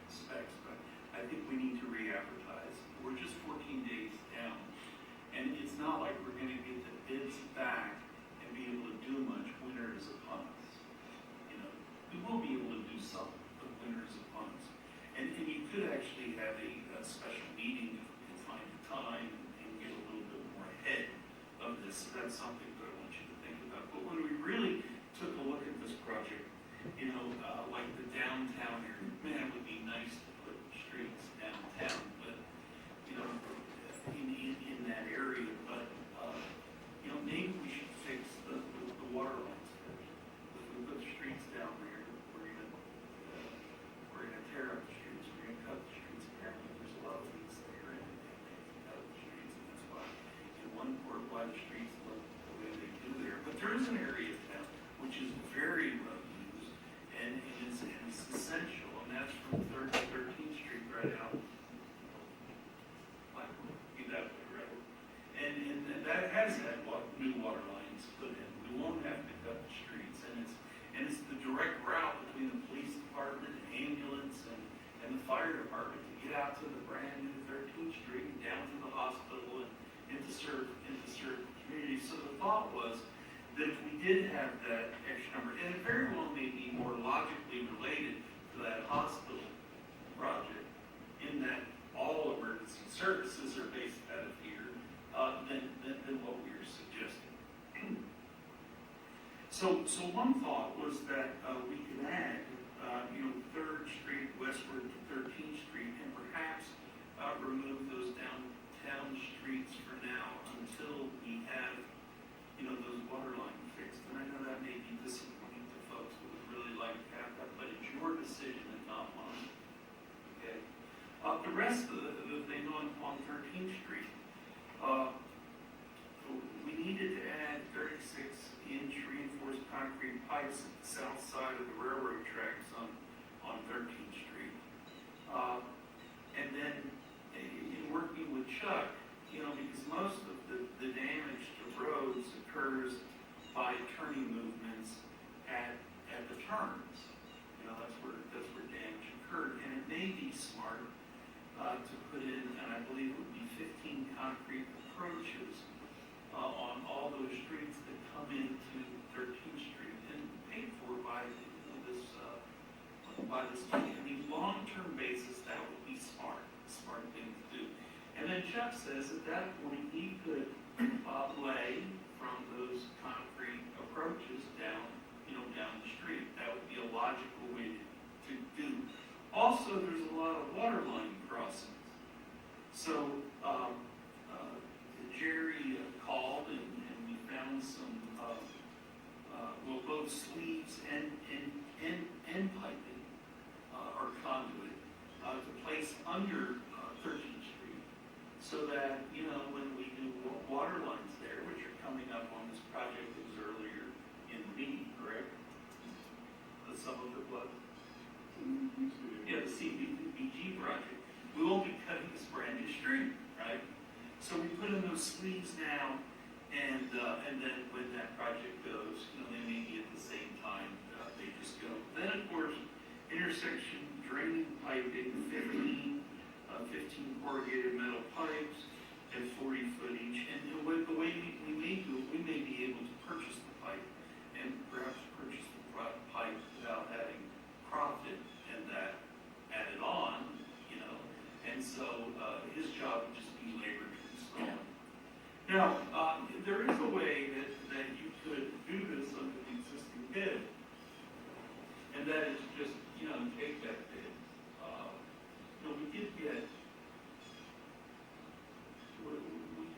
specs, but I think we need to re-advertise. We're just 14 days down, and it's not like we're gonna get the bids back and be able to do much. Winter is upon us. You know, we will be able to do some, but winter is upon us. And you could actually have a special meeting if we can find the time and get a little bit more ahead of this. So that's something that I want you to think about. But when we really took a look at this project, you know, like the downtown area, man, it would be nice to put streets downtown, but, you know, in that area, but, you know, maybe we should fix the water lines first. If we put the streets down there, we're gonna tear up the streets, we're gonna cut the streets. Apparently, there's a lot of leaks there, and they cut the streets, and that's why, in one part, why the streets look the way they do there. But there is an area of town which is very well used, and it's essential, and that's from 13th Street right out. Blackwell, be that way, right? And that has had new water lines put in. We won't have to cut the streets, and it's the direct route between the police department, ambulance, and the fire department to get out to the brand new 13th Street and down to the hospital and into certain communities. So the thought was that if we did have that extra number, and it very well may be more logically related to that hospital project, in that all emergency services are based out of here, than what we were suggesting. So one thought was that we could add, 3rd Street westward to 13th Street, and perhaps remove those downtown streets for now until we have, those water lines fixed. And I know that may be disappointing to folks who would really like to have that, but it's your decision and not mine. Okay. The rest of the thing on 13th Street, we needed to add 36-inch reinforced concrete pipes at the south side of the railroad tracks on 13th Street. And then in working with Chuck, because most of the damage to roads occurs by turning movements at the turns. That's where damage occurred. And it may be smart to put in, and I believe it would be 15 concrete approaches on all those streets that come into 13th Street and paid for by this money. I mean, long-term basis, that would be smart thing to do. And then Chuck says at that point he could lay from those concrete approaches down the street. That would be a logical way to do. Also, there's a lot of water line crossings. So Jerry called and we found some, both sleeves and piping or conduit to place under 13th Street, so that when we do water lines there, which are coming up on this project that was earlier in the meeting, correct? Some of it was. Yeah, the CBG project. We won't be cutting this brand new street, right? So we put in those sleeves now, and then when that project goes, they may be at the same time they just go. Then of course, intersection draining piping, 15 corrugated metal pipes at 40 foot each. And the way we may do it, we may be able to purchase the pipe and perhaps purchase the pipe without having profit and that added on, and so his job would just be labor to install it. Now, there is a way that you could do this under the existing bid, and that is just, take that bid. We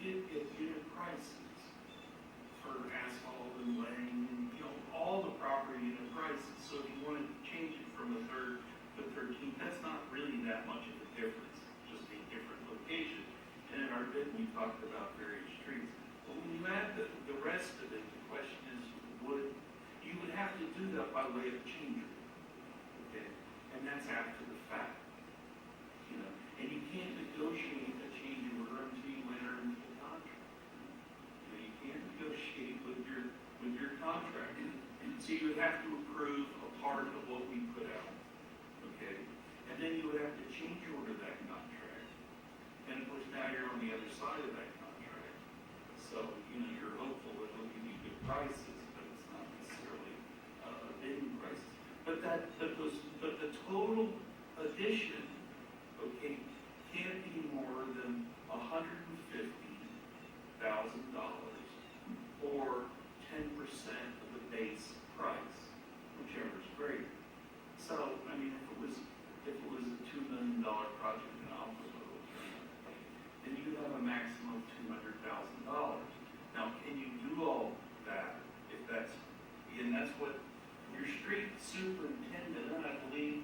did get unit prices for asphalt and laying, and, all the property difference, just a different location. And in our bid, we talked about various streets. But when you add the rest of it, the question is, you would have to do that by way of change order, okay? And that's after the fact, you know? And you can't negotiate a change order until you enter into the contract. You know, you can't negotiate with your contractor. So you would have to approve a part of what we put out, okay? And then you would have to change order that contract. And of course, now you're on the other side of that contract. So, you know, you're hopeful that they'll give you good prices, but it's not necessarily bidding prices. But the total addition, okay, can't be more than $150,000 or 10% of the base price, whichever is greater. So, I mean, if it was a $2 million project in Alphaville, then you'd have a maximum of $200,000. Now, can you do all that if that's, and that's what your street superintendent, and I believe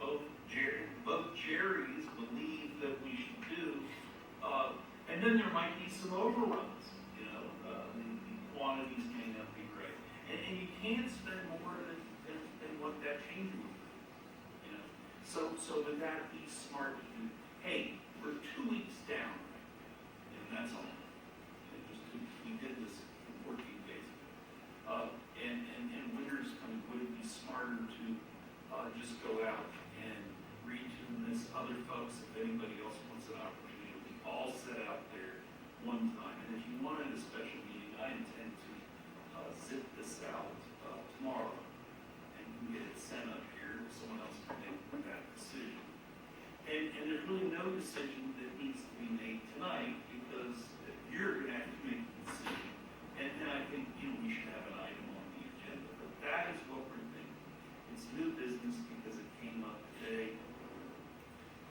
both Jerry's believe that we should do, and then there might be some overruns, you know, the quantities may not be great. And you can't spend more than what that change would be, you know. So would that be smart to do? Hey, we're 2 weeks down, and that's all. We did this 14 days ago. And winter's coming, would it be smarter to just go out and retune this? Other folks, if anybody else wants an opportunity, we all set out there one time. And if you wanted a special meeting, I intend to zip this out tomorrow and get it sent up here. Someone else can make that decision. And there's really no decision that needs to be made tonight because you're going to have to make the decision. And I think, you know, we should have an item on the agenda. But that is what we're thinking. It's new business because it came up today.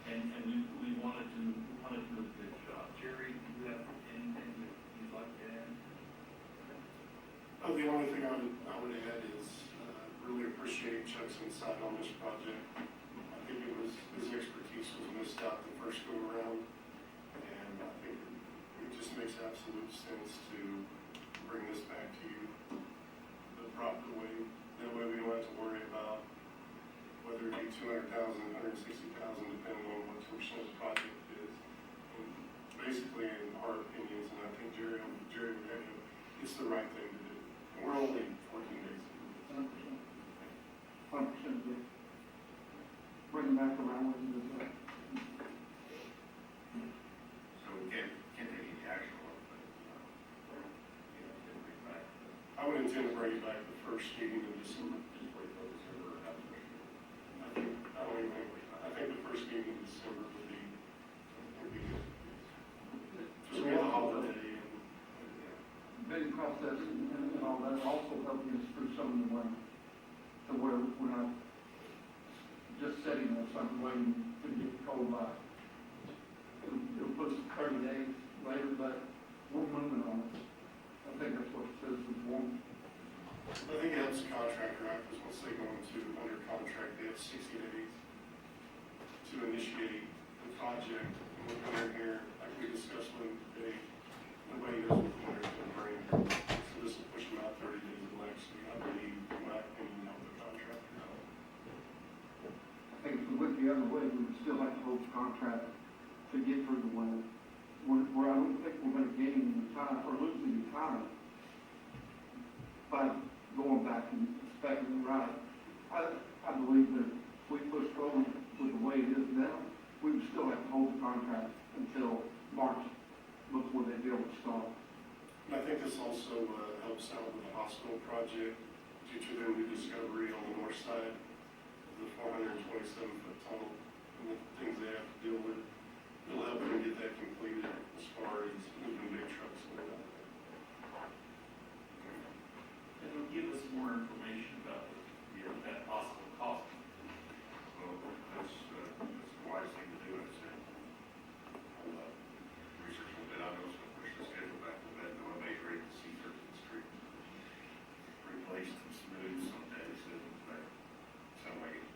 And we want to do a good job. Jerry, do you have anything that you'd like to add? Oh, the only thing I would add is really appreciate Chuck's insight on this project. I think his expertise was missed out the first go around, and I think it just makes absolute sense to bring this back to you the proper way. That way we don't have to worry about whether it be 200,000, 160,000, depending on what portion of the project is. And basically, in our opinions, and I think Jerry would echo, it's the right thing to do. And we're only 14 days into this. 100% of it. Bring them back around with this. So we can't take any action on it, but, you know, bring it back. I would intend to bring it back the first meeting in December. Just wait till December or have the first meeting. I think the first meeting in December would be good. Just we have a holiday and, Bidding process and all that also help us through some of the money. To where we're not just sitting on something waiting to get told by. It'll put us 30 days later, but we're moving on it. I think that's what citizens want. I think it helps the contractor out, because once they go under contract, they have 60 days to initiate the project. And we're coming here, like we discussed one day, nobody knows what the winter's going to bring. So this will push them out 30 days of election. I believe, in my opinion, help the contractor out. I think if we went the other way, we would still have to hold the contract to get through the winter. Where I don't think we're going to gain any time or lose any time by going back and inspecting the right. I believe that if we push forward with the way it is now, we would still have to hold the contract until March before they be able to start. And I think this also helps out with the hospital project due to their new discovery on the north side of the 427-foot tunnel and the things they have to deal with. It'll help them get that completed as far as moving big trucks and all that. It'll give us more information about that possible cost. Well, that's a wise thing to do, I'd say. Research a bit, I know it's going to push the schedule back a bit, though I may rate the C13 Street replaced and smooth some days, but it sounds like it.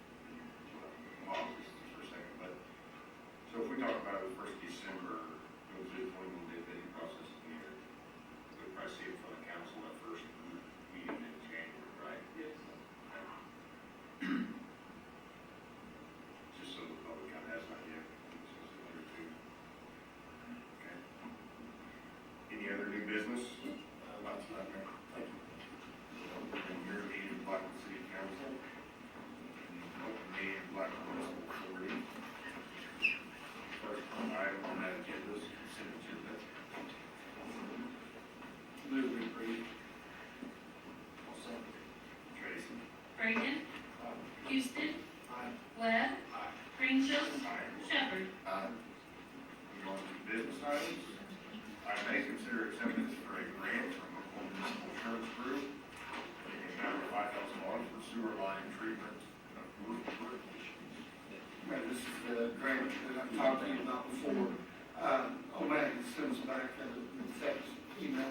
Greenfield, Shepherd. Moving on to business items. I may consider acceptance for a grant from a municipal insurance group in the amount of $5,000 for sewer line treatment of roof issues. Right, this is the grant that I've talked to you about before. OMAG sends back an acceptance email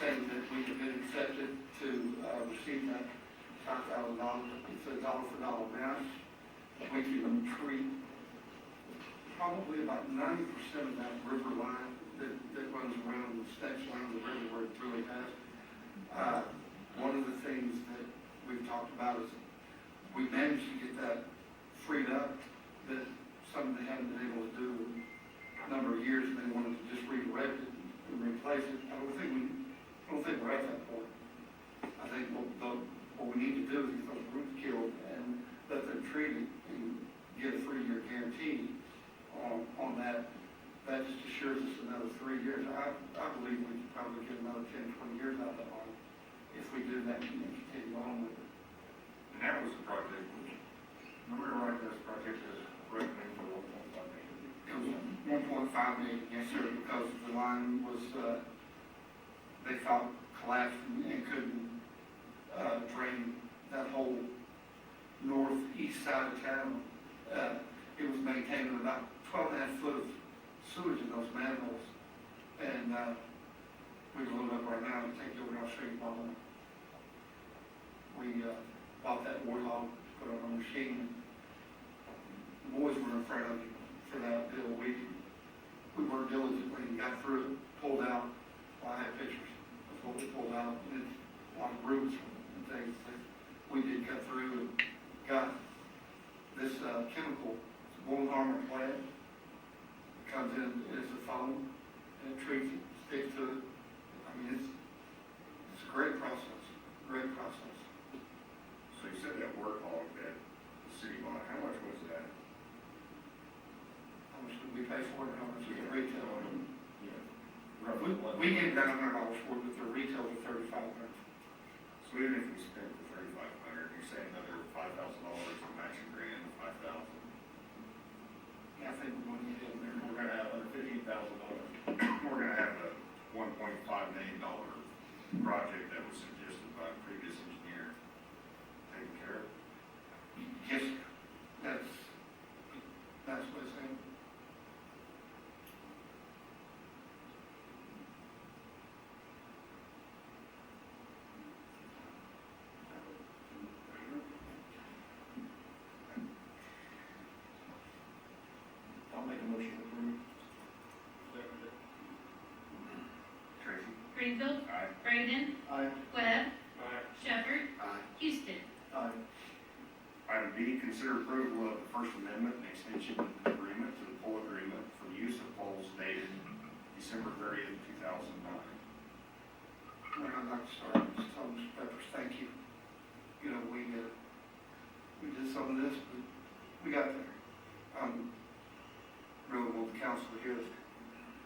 saying that we have been accepted to receive that $5,000. It's a dollar for dollar match. We can treat probably about 90% of that river line that runs around the steps around the river where it's really bad. One of the things that we've talked about is we managed to get that freed up, that something they haven't been able to do in a number of years, and they wanted to just redirect it and replace it. I don't think we're at that point. I think what we need to do is get those roots killed and let them treat it and get a 3-year guarantee on that. That just assures us another 3 years. I believe we could probably get another 10, 20 years out of that line if we do that and continue on with it. And that was the project, remember right, this project is recommended for $1.5 million. It was 1.5 million, yes, sir, because the line was, they thought collapsed and couldn't drain that whole northeast side of town. It was maintaining about 12.5 foot of sewage in those manholes. And we load up right now and take it over to our street bottom. We bought that warthog, put it on a machine. The boys were in front of me for that bill. We worked diligently and got through it, pulled out. Well, I have pictures of what we pulled out, and it's a lot of roots and things that we did cut through and got this chemical, it's a boil harmer plant. It comes in as a foam and it treats it, sticks to it. I mean, it's a great process, great process. So you said that warthog that the city bought, how much was that? How much did we pay for it? How much did it retail? Roughly We gave $900 for it, but the retail was $3,500. So even if we spent the $3,500, you're saying another $5,000 in matching grant, $5,000. Yeah, I think we're going to get in there. We're gonna have under $15,000. We're gonna have a $1.5 million project that was suggested by a previous engineer taken care of. Yes, sir. That's what it's saying. I'll make a motion to approve. Tracy? Greenfield, Aye. Braden, Aye. Webb, Aye. Shepherd, Aye. Houston. Aye. Item B, consider approval of the First Amendment and extension agreement to the pole agreement for the use of poles dated December 30th, 2009. Well, I'd like to start, just tell Mr. Peppers, thank you. You know, we did some of this, but we got there. Really want the council to hear this.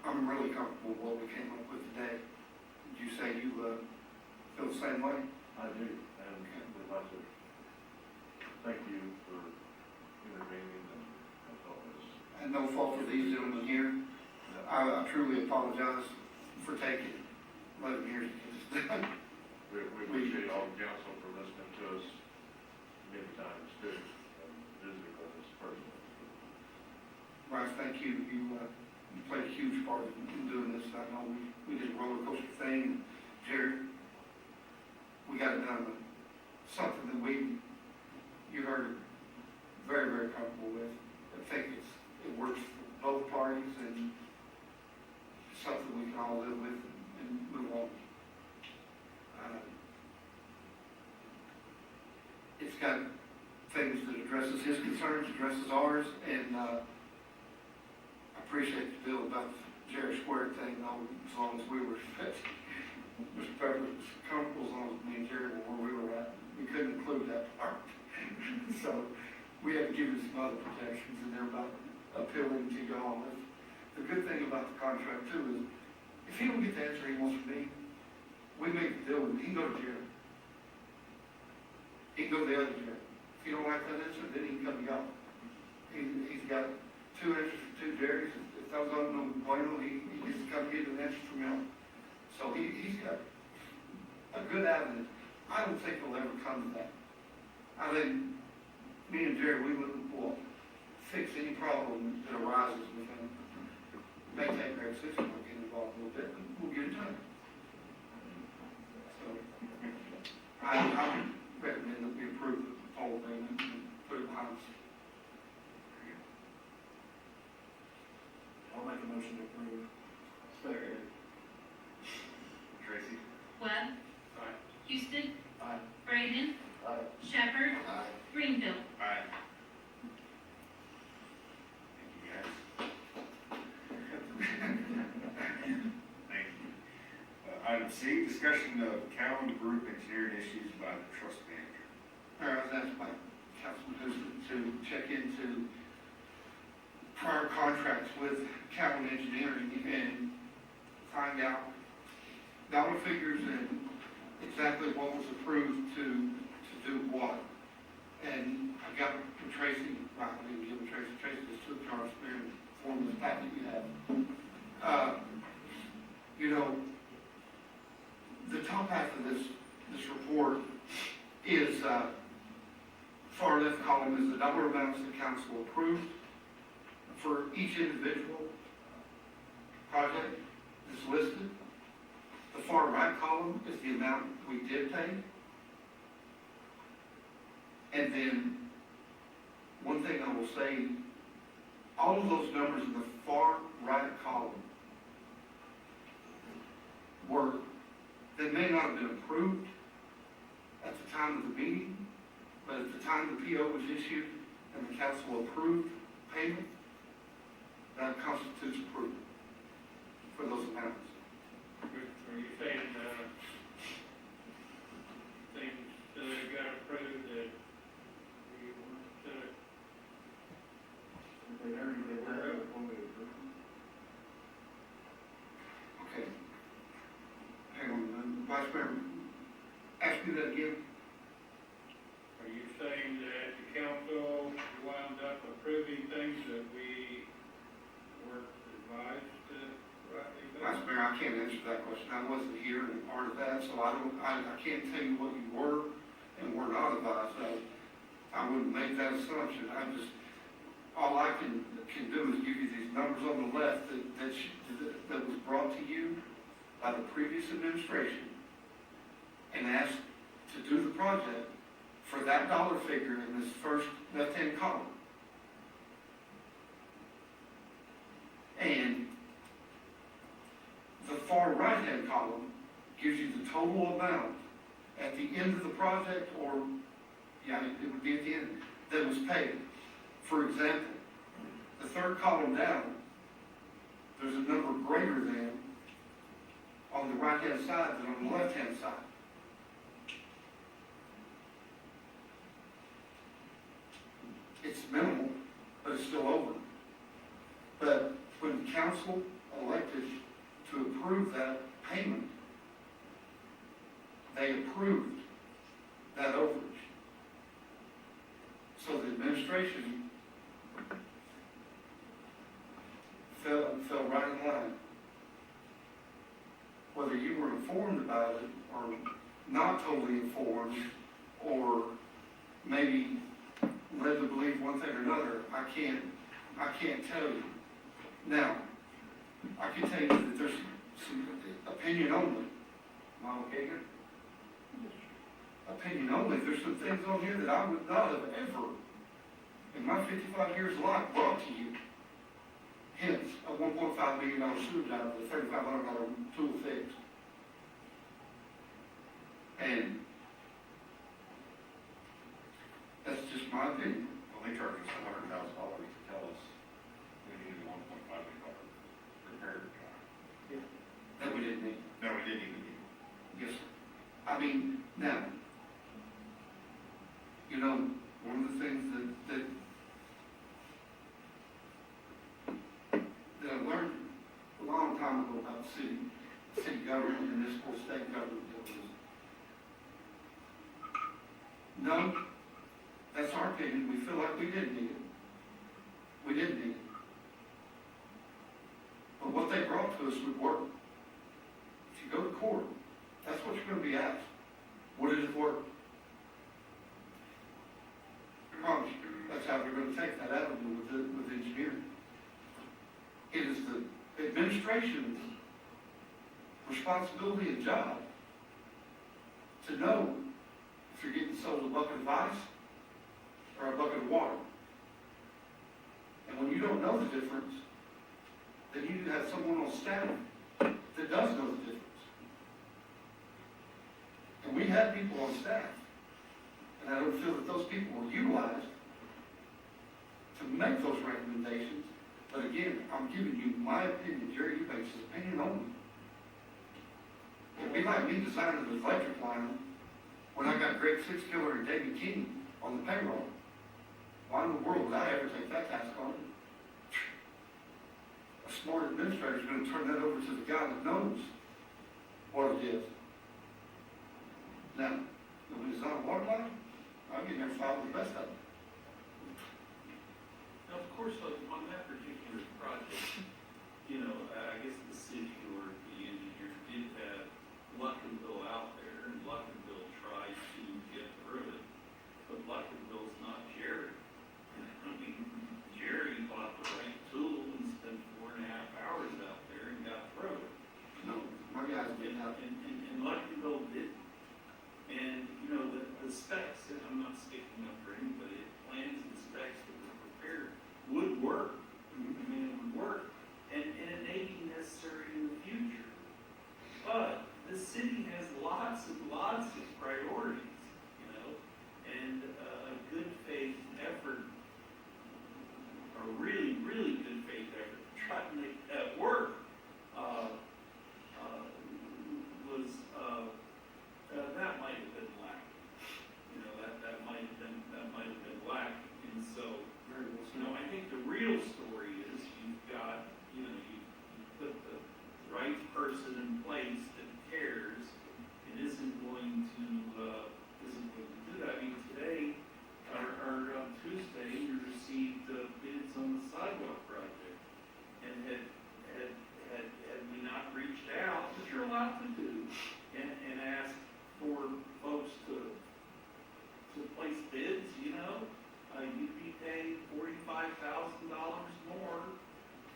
I'm really comfortable with what we came up with today. Did you say you feel the same way? I do, and would like to thank you for intervening and all this. And no fault of these gentlemen here. I truly apologize for taking 11 years to get this done. We appreciate all the council for listening to us many times too, and visiting with us personally. Bryce, thank you. You played a huge part in doing this. I know we did a roller coaster thing. Jerry, we got it done with something that you heard, very, very comfortable with. I think it works for both parties and something we can all live with and move on. It's got things that addresses his concerns, addresses ours, and I appreciate the deal about the Jerry Square thing, though, as long as we were, Mr. Pepper was comfortable as long as me and Jerry were where we were at. We couldn't include that part. So we had to give him some other protections in there about appealing to y'all. The good thing about the contract too is if he don't get the answer he wants from me, we make the deal with him. He can go to Jerry. He can go to the other Jerry. If you don't like that answer, then he can come to y'all. He He's got 2 answers for 2 Jerry's. If those don't know Bueno, he gets to come get an answer from him. So he's got a good avenue. I don't think he'll ever come to that. I think me and Jerry, we will fix any problem that arises with him. May take Greg Simpson, we'll get involved a little bit, but we'll get it done. So, I would recommend that we approve the whole thing and put it behind us. I'll make a motion to approve. Second. Tracy? Webb. Aye. Houston. Aye. Braden. Aye. Shepherd. Aye. Greenfield. Aye. Thank you, guys. Thank you. Item C, discussion of calendar group engineering issues by the trust manager. I was asked by Councilman Houston to check into prior contracts with Cowan Engineering and find out dollar figures and exactly what was approved to do what. And I got with Tracy, I didn't give it Tracy, Tracy just took Charles Spear and formed this packet you have. You know, the top half of this report is, far left column is the dollar amounts the council approved for each individual project that's listed. The far right column is the amount we did pay. And then, one thing I will say, all of those numbers in the far right column they may not have been approved at the time of the meeting, but at the time the PO was issued and the council approved payment, that constitutes approval for those amounts. Are you saying, things that got approved that we weren't, They already did that before we approved them. Okay. Hang on, Vice Mayor, ask me that again. are you saying that the council wound up approving things that we weren't advised to rightly do? Vice Mayor, I can't answer that question. I wasn't here and part of that, so I can't tell you what you were and were not advised of. I wouldn't make that assumption. All I can do is give you these numbers on the left that was brought to you by the previous administration and asked to do the project for that dollar figure in this first left-hand column. And the far right-hand column gives you the total amount at the end of the project, or, yeah, it would be at the end, that was paid. For example, the third column down, there's a number greater than on the right-hand side than on the left-hand side. It's minimal, but it's still over. But when council elected to approve that payment, they approved that overage. So the administration fell right in line. Whether you were informed about it or not totally informed, or maybe led to believe one thing or another, I can't tell you. Now, I can tell you that there's some opinion only. Am I okay here? Opinion only. There's some things on here that I would not have ever, in my 55 years of life, brought to you. Hence, a $1.5 million sewer job with a $3,500 tool fix. And that's just my opinion. Well, they charged us $100,000 to tell us we needed a $1.5 million repair job. That we didn't need. No, we didn't even need. Yes, sir. I mean, now, you know, one of the things that I learned a long time ago about city government, municipal, state government, no, that's our opinion, we feel like we didn't need it. to us would work. If you go to court, that's what you're gonna be asked. Would it have worked? I promise you, that's how we're gonna take that avenue with engineering. It is the administration's responsibility and job to know if you're getting sold a bucket of ice or a bucket of water. And when you don't know the difference, then you need to have someone on staff that does know the difference. And we had people on staff, and I don't feel that those people were utilized to make those recommendations. But again, I'm giving you my opinion, Jerry Eubanks' opinion only. It'd be like me designing the electric line when I got Greg Sixkiller and David King on the payroll. Why in the world would I ever take that task on? A smart administrator is going to turn that over to the guy that knows what it is. Now, when we design a water line, I'll get there and follow the best of it. Now, of course, on that particular project, you know, I guess the city or the engineer did have Luckenbill out there, and Luckenbill tried to get through it, but Luckenbill's not Jerry. I mean, Jerry bought the right tool and spent 4.5 hours out there and got through it. No, my guys didn't have. And Luckenbill did. And, you know, the specs, and I'm not sticking up for anybody, the plans and specs that were prepared would work. I mean, it would work. And it may be necessary in the future. But the city has lots and lots of priorities, you know, and a good faith effort, a really, really good faith effort to try to make that work, that might have been lacking. You know, that might have been lacking. And so, you know, I think the real story is you've got, you know, you put the right person in place that cares and isn't going to do that. I mean, today, or on Tuesday, we received bids on the sidewalk project. And had we not reached out, which you're allowed to do, and ask for folks to place bids, you know, you'd be paying $45,000 more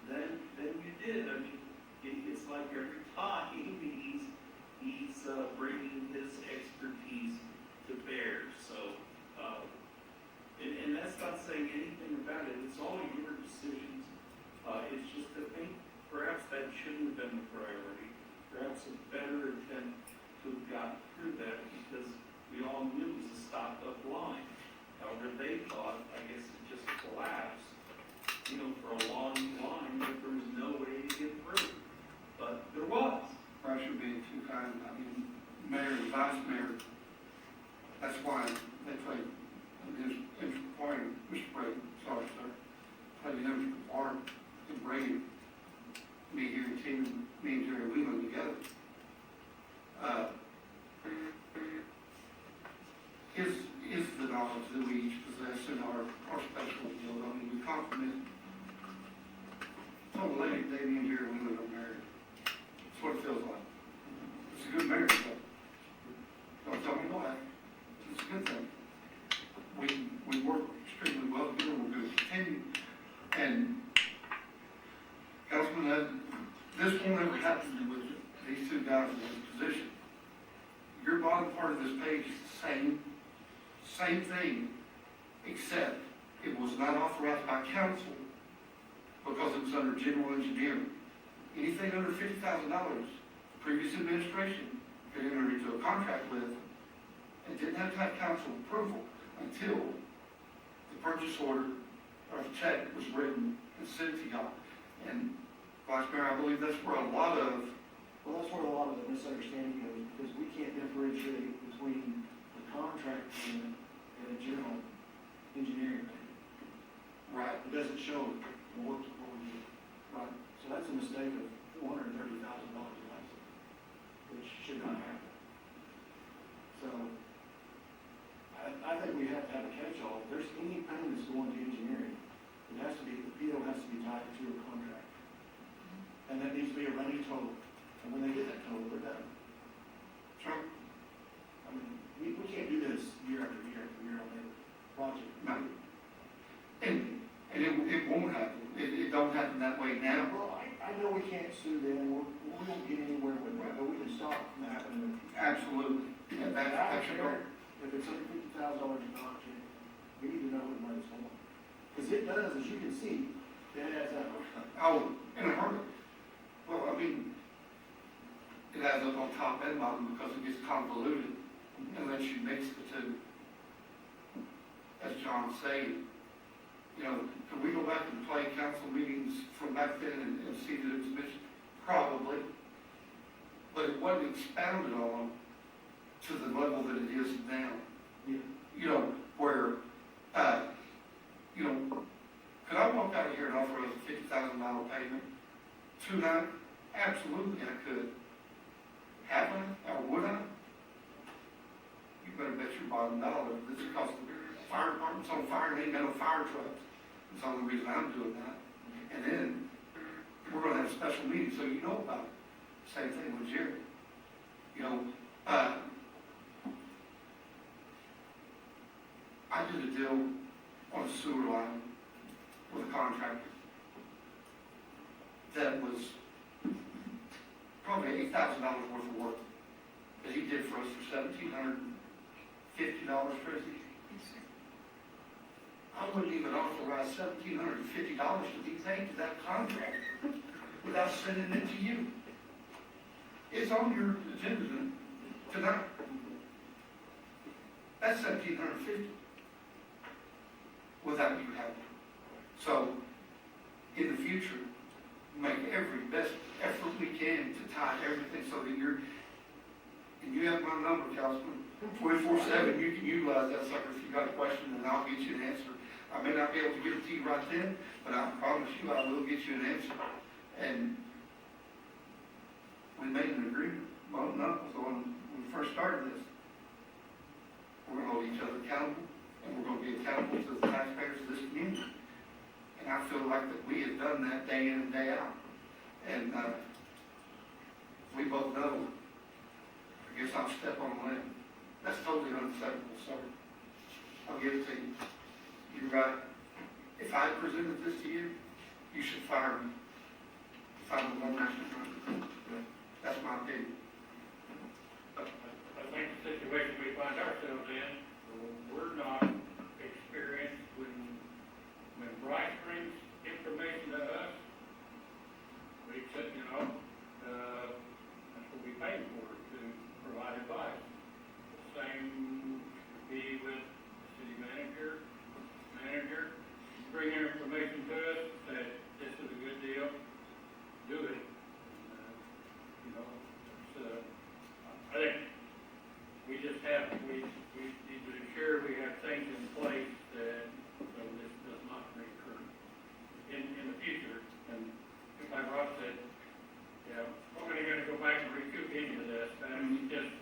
than you did. I mean, it's like every time he's bringing his expertise to bear. So, and that's not saying anything about it. It's all your decisions. It's just I think perhaps that shouldn't have been the priority. Perhaps a better attempt to have gotten through that because we all knew it was a stopped-up line. However, they thought, I guess it just collapsed, you know, for a long line that there was no way to get through. But there was. Pressure being too kind. I mean, mayor and vice mayor, that's why they played his integral part, Mr. Brady, sorry, sir, played an integral part in bringing me here and teaming me and Jerry Wheelan together. Is the knowledge that we each possess in our special field. I mean, we compliment. Told the lady, Davey and Jerry Wheelan are married. That's what it feels like. It's a good marriage, though. Don't tell me why. It's a good thing. We work extremely well together. We're going to continue. And Councilman, this won't ever happen with these two guys in this position. Your bottom part of this page is the same thing, except it was not authorized by council because it was under general engineering. Anything under $50,000, previous administration could enter into a contract with and didn't have to have council approval until the purchase order or the check was written and sent to y'all. And Vice Mayor, I believe that's where a lot of the misunderstanding goes, because we can't differentiate between the contract payment and a general engineering payment. right. It doesn't show what we do. Right. So that's a mistake of $430,000 less, which should not happen. So, I think we have to have a catch-all. If there's any payment that's going to engineering, it has to be, the PO has to be tied to a contract. And that needs to be a running total, and when they get that total, they're done. Sure. I mean, we can't do this year after year after year on every project. No. And it won't happen. It don't happen that way now. Well, I know we can't sue them, we won't get anywhere with that, but we can stop it from happening. Absolutely. Yeah, I don't that's your goal. care if it's under $50,000 a project, we need to know where the money's going. Because it does, as you can see, it adds up. Oh, in a hurry. Well, I mean, it adds up on top and bottom because it gets convoluted unless you mix the two. As John said, you know, can we go back and play council meetings from back then and see that it's missed? Probably. But it wasn't expounded on to the level that it is now. Yeah. You know, where, you know, could I walk out of here and offer us a $50,000 payment tonight? Absolutely, I could. Have I, or would I? You better bet your bottom dollar. This is because the fire department's on fire and ain't got no fire trucks. That's the only reason I'm doing that. And then, we're gonna have a special meeting, so you know about it. Same thing with Jerry. You know, I did a deal on a sewer line with a contractor that was probably $8,000 worth of work that he did for us for $1,750, Tracy. I wouldn't even authorize $1,750 to be paid to that contractor without sending it to you. It's on your agenda tonight. That's $1,750 without you having it. So, in the future, make every best effort we can to tie everything so that and you have my number, Councilman, 24/7, you can utilize that sucker if you got a question, and I'll get you an answer. I may not be able to give it to you right then, but I promise you I will get you an answer. And we made an agreement, well, no, so when we first started this, we're gonna hold each other accountable, and we're gonna be accountable to the taxpayers of this community. And I feel like that we have done that day in and day out. And, we both know, I guess I'll step on a limb. That's totally unacceptable, sir. I'll give it to you. You're right. If I presented this to you, you should fire me. If I'm the one master driver. That's my opinion. I think the situation we find ourselves in, we're not experienced when Bryce brings information to us, we said, you know, that's what we pay for, to provide advice. The same would be with the city manager, bring their information to us, say, this is a good deal, do it. You know, it's, I think we just have, we need to ensure we have things in place that, so this does not recur in the future. And like Rob said, you know, nobody gonna go back and recoup any of this, and just,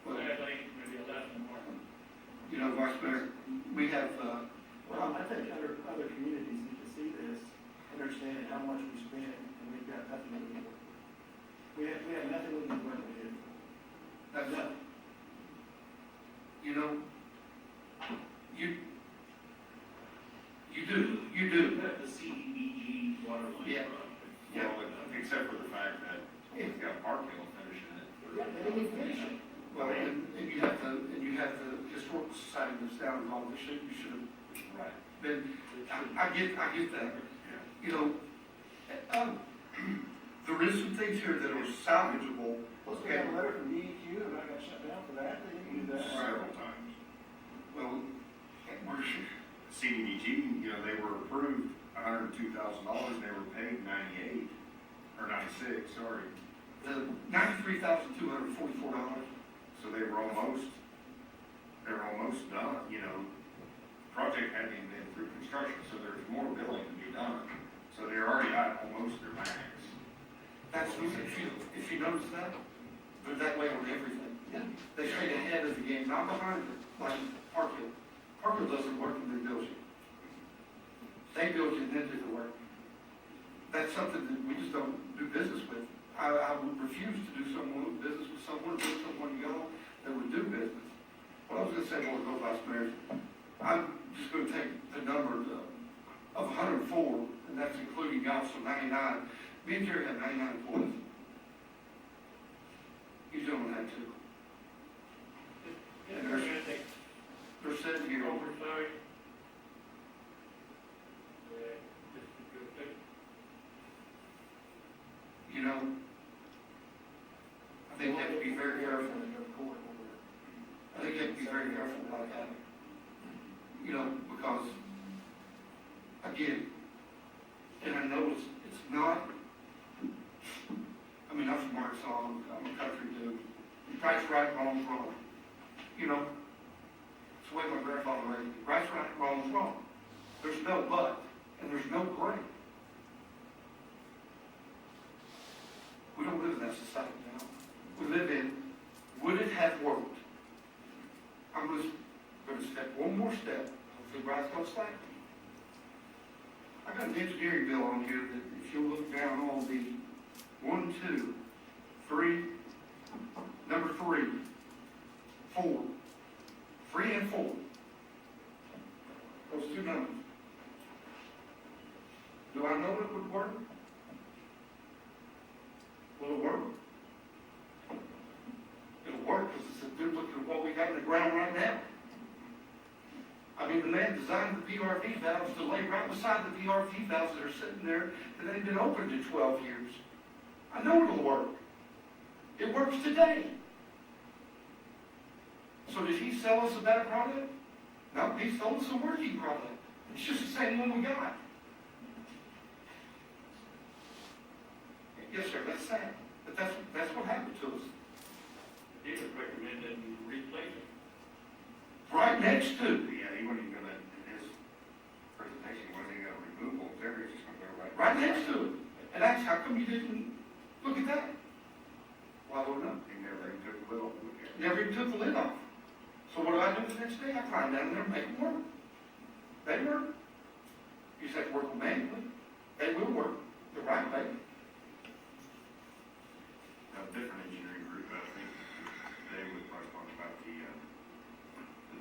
sadly, maybe a lesson learned. You know, Vice Mayor, we have, Well, I think other communities need to see this, understand how much we spend, and we've got nothing we can work with. We have nothing we can work with. that's, you know, you do. The CDBG water line Yeah. project. Yeah. Well, except for the fact that it's got Parkville finishing it. Yeah, they didn't even finish it. Well, and you have the historical society that's down involved, you should have Right. been, I get that. You know, there is some things here that are salvageable. Plus, we got a letter from DEQ, and I got shut down for that, they didn't do that. Several times. Well, we're, CDBG, you know, they were approved $102,000, they were paid 98, or 96, sorry. the $93,244. So they were almost done, you know. Project hadn't even been through construction, so there's more billing to be done. So they're already at almost their max. That's, if you notice that, they're that way on everything. They stay ahead of the game, not behind it, like Parkville. Parkville doesn't work when they build you. They build you and then do the work. That's something that we just don't do business with. I would refuse to do business with someone y'all that would do business. What I was gonna say, before we go, Vice Mayor, I'm just gonna take the number of 104, and that's including y'all, so 99. Me and Jerry have 99 employees. You gentlemen had two. And they're sitting here. Oversight. Just a good thing. You know, I think you have to be very careful. I think you have to be very careful about that. You know, because, again, and I know it's not, I mean, I'm from Arkansas, I'm a country dude. Price right, wrong's wrong. You know, it's the way my grandfather raised me. Price right, wrong's wrong. There's no but, and there's no gray. We don't live in that society now. We live in, would it have worked? I'm going to step one more step. Hopefully Bryce don't slack me. I got an engineering bill on here that if you look down on the 1, 2, 3, number 3, 4, 3 and 4. Those two numbers. Do I know it would work? Will it work? It'll work because it's a duplicate of what we got in the ground right now. I mean, the man designed the PRV valves to lay right beside the PRV valves that are sitting there that ain't been opened in 12 years. I know it'll work. It works today. So did he sell us a bad product? No, he sold us a working product. It's just the same one we got. Yes, sir, that's sad. But that's what happened to us. He was recommending replacing. Right next to. Yeah, he wasn't even gonna, in his presentation, he wasn't even gonna remove what was there, he's just gonna go right. Right next to it. And that's how come you didn't look at that? Well, I don't know. He never even took the lid off. Never even took the lid off. So what do I do the next day? I climb down there and make them work. They work. You say work them manually. They will work the right way. A different engineering group, I think, they would probably talk about the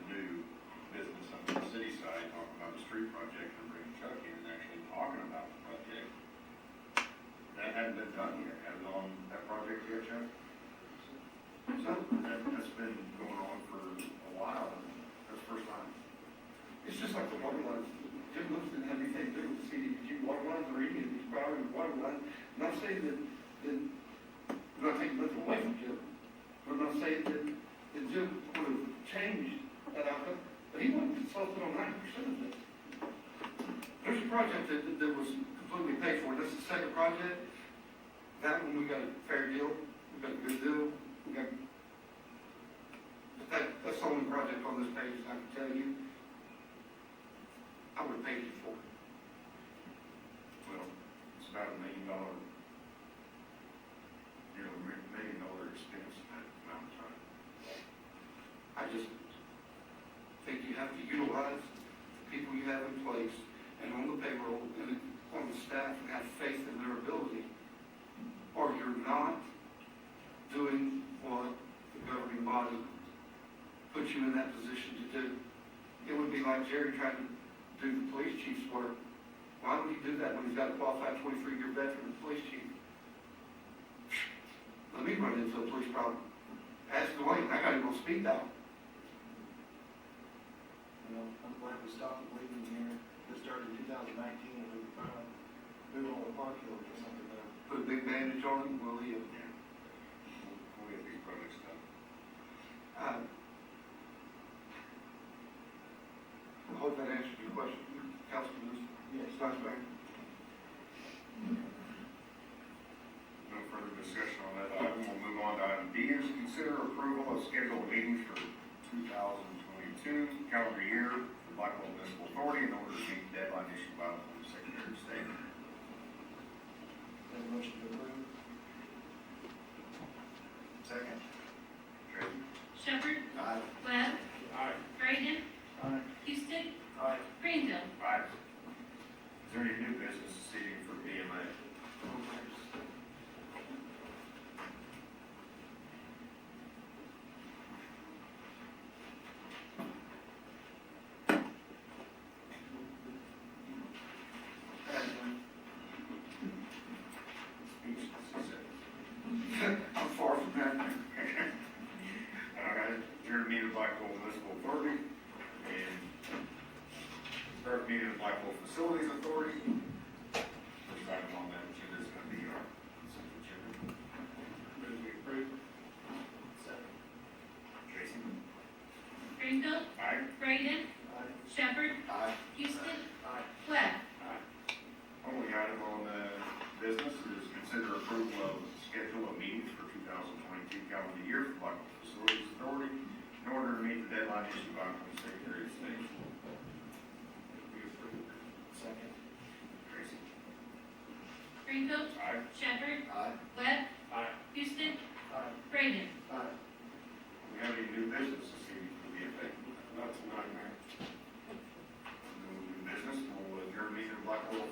new business on the city side, talking about the street project and bringing Chuck in and actually talking about the project. That hadn't been done yet, has it on that project yet, Chuck? So That's been going on for a while, that's the first time. it's just like the water lines. Jim Lewis didn't have anything to do with the CDBG water lines or any of these priority water lines. And I'm saying that I'm not taking nothing away from Jim, but I'm not saying that Jim would have changed that outcome, but he wasn't consulted on 90% of it. There's a project that was completely paid for. This is the second project. That one we got a fair deal. We got a good deal. But that's the only project on this page I can tell you. I would have paid you for it. Well, it's about $1 million, nearly $1 million expense at that amount of time. I just think you have to utilize the people you have in place and on the payroll and on the staff and have faith in their ability, or you're not doing what the governing body puts you in that position to do. It would be like Jerry trying to do the police chief's work. Why would he do that when he's got a qualified 23-year veteran police chief? Let me run into a police problem. Ask Dwayne, I got him on speed dial. Well, I'm glad we stopped believing here. This started in 2019, and we finally moved on with Park Hill or something better. Put a big bandage on him, will he? Yeah. We'll get these projects done. I hope that answers your question, Councilman. Yes. Vice Mayor. No further discussion on that item. We'll move on to item B, is consider approval of scheduled meetings for 2022 calendar year for Blackwell Municipal Authority in order to meet the deadline issued by the Secretary of State. Have a motion to approve. Second. Tracy? Shepherd, Aye. Webb, Aye. Braden, Aye. Houston, Aye. Greenville. Aye. Is there any new business this evening for BMA? Facilities Authority. First item on that agenda is going to be our consent agenda. Move we approve. Tracy? Greenfield, Aye. Braden, Shepherd, Aye. Houston, Aye. Webb. Only item on business is consider approval of schedule of meetings for 2022 calendar year for Blackwell Facilities Authority in order to meet the deadline issued by the Secretary of State. Second. Tracy? Greenfield, Aye. Shepherd, Aye. Webb, Aye. Houston, Aye. Braden. Aye. We have any new business this evening for the effect? Not tonight, Mayor. No new business, we'll adjourn meeting of Blackwell